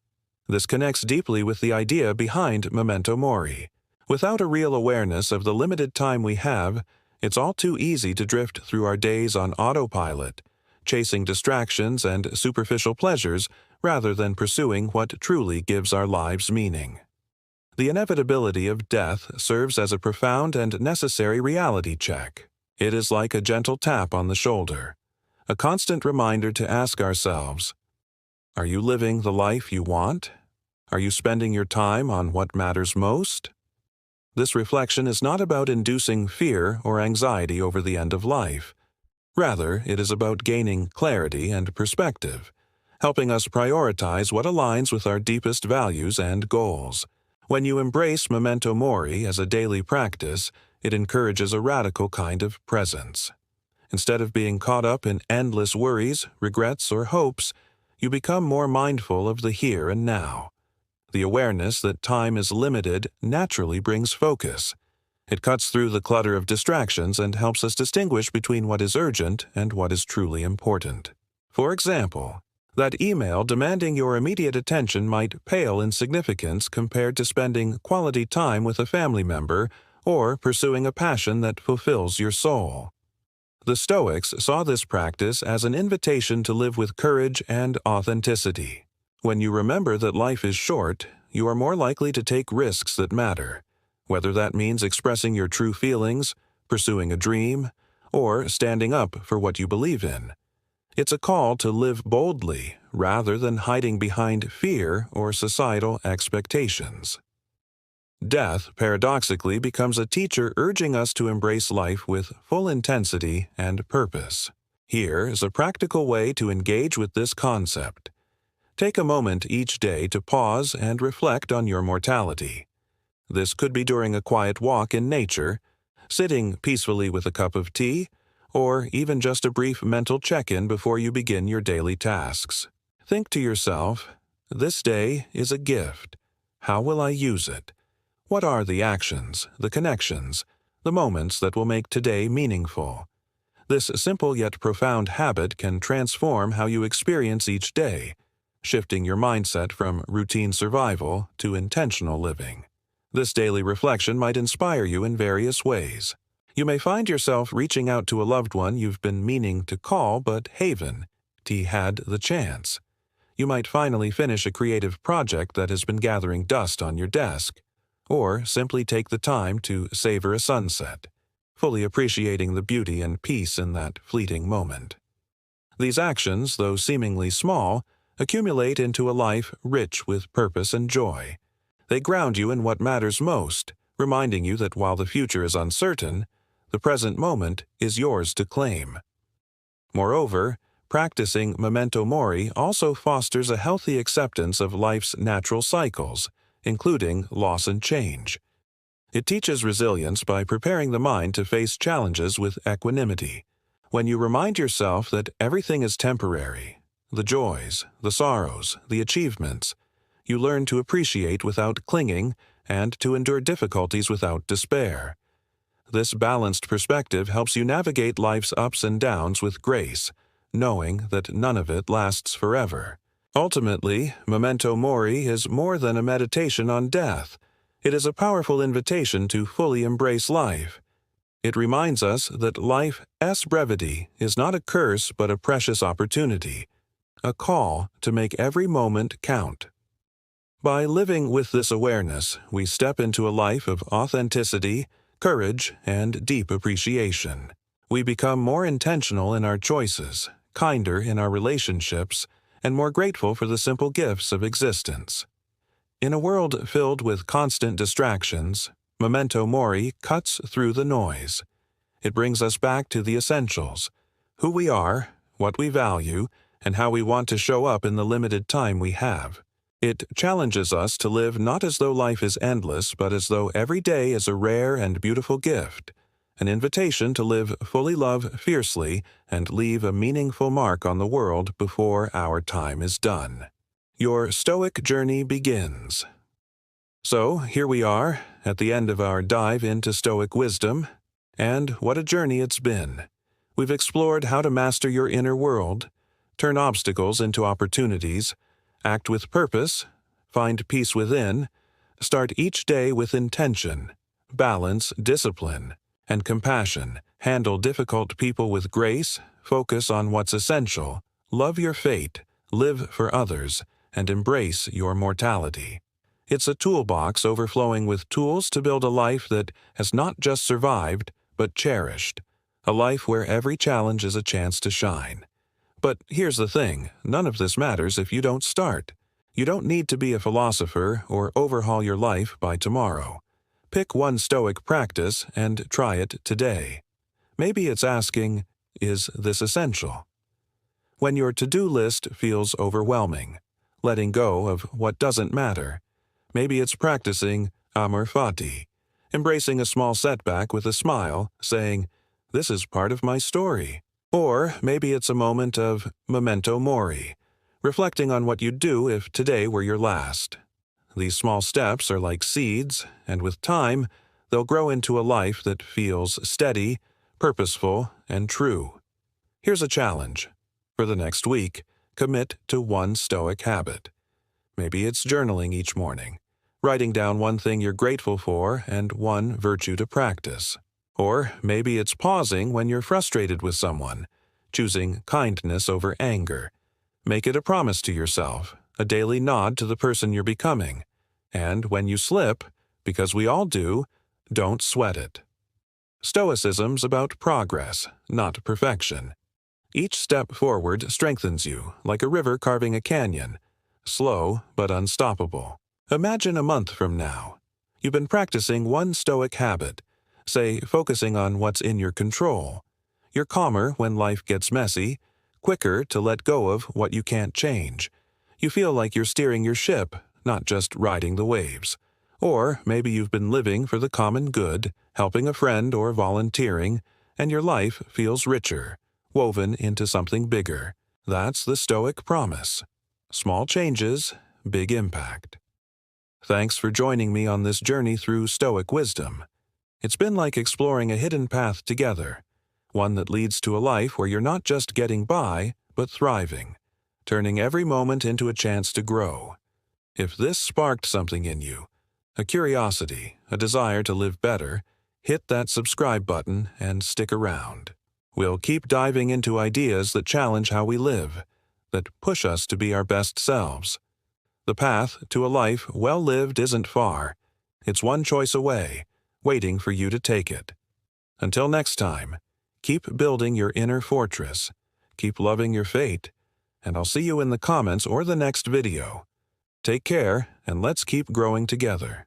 This connects deeply with the idea behind memento mori. Without a real awareness of the limited time we have, it's all too easy to drift through our days on autopilot, chasing distractions and superficial pleasures rather than pursuing what truly gives our lives meaning. The inevitability of death serves as a profound and necessary reality check. It is like a gentle tap on the shoulder, a constant reminder to ask ourselves, are you living the life you want? Are you spending your time on what matters most? This reflection is not about inducing fear or anxiety over the end of life. Rather, it is about gaining clarity and perspective, helping us prioritize what aligns with our deepest values and goals. When you embrace memento mori as a daily practice, it encourages a radical kind of presence. Instead of being caught up in endless worries, regrets, or hopes, you become more mindful of the here and now. The awareness that time is limited naturally brings focus. It cuts through the clutter of distractions and helps us distinguish between what is urgent and what is truly important. For example, that email demanding your immediate attention might pale in significance compared to spending quality time with a family member or pursuing a passion that fulfills your soul. The Stoics saw this practice as an invitation to live with courage and authenticity. When you remember that life is short, you are more likely to take risks that matter, whether that means expressing your true feelings, pursuing a dream, or standing up for what you believe in. It's a call to live boldly rather than hiding behind fear or societal expectations. Death, paradoxically, becomes a teacher urging us to embrace life with full intensity and purpose. Here is a practical way to engage with this concept. Take a moment each day to pause and reflect on your mortality. This could be during a quiet walk in nature, sitting peacefully with a cup of tea, or even just a brief mental check-in before you begin your daily tasks. Think to yourself, this day is a gift. How will I use it? What are the actions, the connections, the moments that will make today meaningful? This simple yet profound habit can transform how you experience each day, shifting your mindset from routine survival to intentional living. This daily reflection might inspire you in various ways. You may find yourself reaching out to a loved one you've been meaning to call but haven't had the chance. You might finally finish a creative project that has been gathering dust on your desk, or simply take the time to savor a sunset, fully appreciating the beauty and peace in that fleeting moment. These actions, though seemingly small, accumulate into a life rich with purpose and joy. They ground you in what matters most, reminding you that while the future is uncertain, the present moment is yours to claim. Moreover, practicing memento mori also fosters a healthy acceptance of life's natural cycles, including loss and change. It teaches resilience by preparing the mind to face challenges with equanimity. When you remind yourself that everything is temporary, the joys, the sorrows, the achievements, you learn to appreciate without clinging and to endure difficulties without despair. This balanced perspective helps you navigate life's ups and downs with grace, knowing that none of it lasts forever. Ultimately, memento mori is more than a meditation on death. It is a powerful invitation to fully embrace life. It reminds us that life's brevity is not a curse but a precious opportunity, a call to make every moment count. By living with this awareness, we step into a life of authenticity, courage, and deep appreciation. We become more intentional in our choices, kinder in our relationships, and more grateful for the simple gifts of existence. In a world filled with constant distractions, memento mori cuts through the noise. It brings us back to the essentials, who we are, what we value, and how we want to show up in the limited time we have. It challenges us to live not as though life is endless, but as though every day is a rare and beautiful gift, an invitation to live fully, love fiercely, and leave a meaningful mark on the world before our time is done. Your Stoic journey begins. So, here we are, at the end of our dive into Stoic wisdom, and what a journey it's been. We've explored how to master your inner world, turn obstacles into opportunities, act with purpose, find peace within, start each day with intention, balance discipline, and compassion, handle difficult people with grace, focus on what's essential, love your fate, live for others, and embrace your mortality. It's a toolbox overflowing with tools to build a life that has not just survived, but cherished. A life where every challenge is a chance to shine. But here's the thing, none of this matters if you don't start. You don't need to be a philosopher or overhaul your life by tomorrow. Pick one Stoic practice and try it today. Maybe it's asking, is this essential? When your to-do list feels overwhelming, letting go of what doesn't matter. Maybe it's practicing Amor, Fati, embracing a small setback with a smile, saying, "This is part of my story." Or maybe it's a moment of memento mori, reflecting on what you'd do if today were your last. These small steps are like seeds, and with time, they'll grow into a life that feels steady, purposeful, and true. Here's a challenge. For the next week, commit to one Stoic habit. Maybe it's journaling each morning, writing down one thing you're grateful for and one virtue to practice. Or maybe it's pausing when you're frustrated with someone, choosing kindness over anger. Make it a promise to yourself, a daily nod to the person you're becoming. And when you slip, because we all do, don't sweat it. Stoicism's about progress, not perfection. Each step forward strengthens you, like a river carving a canyon, slow but unstoppable. Imagine a month from now. You've been practicing one Stoic habit, say focusing on what's in your control. You're calmer when life gets messy, quicker to let go of what you can't change. You feel like you're steering your ship, not just riding the waves. Or maybe you've been living for the common good, helping a friend or volunteering, and your life feels richer, woven into something bigger. That's the Stoic promise. Small changes, big impact. Thanks for joining me on this journey through Stoic wisdom. It's been like exploring a hidden path together, one that leads to a life where you're not just getting by, but thriving, turning every moment into a chance to grow. If this sparked something in you, a curiosity, a desire to live better, hit that subscribe button and stick around. We'll keep diving into ideas that challenge how we live, that push us to be our best selves. The path to a life well lived isn't far. It's one choice away, waiting for you to take it. Until next time, keep building your inner fortress, keep loving your fate, and I'll see you in the comments or the next video. Take care, and let's keep growing together.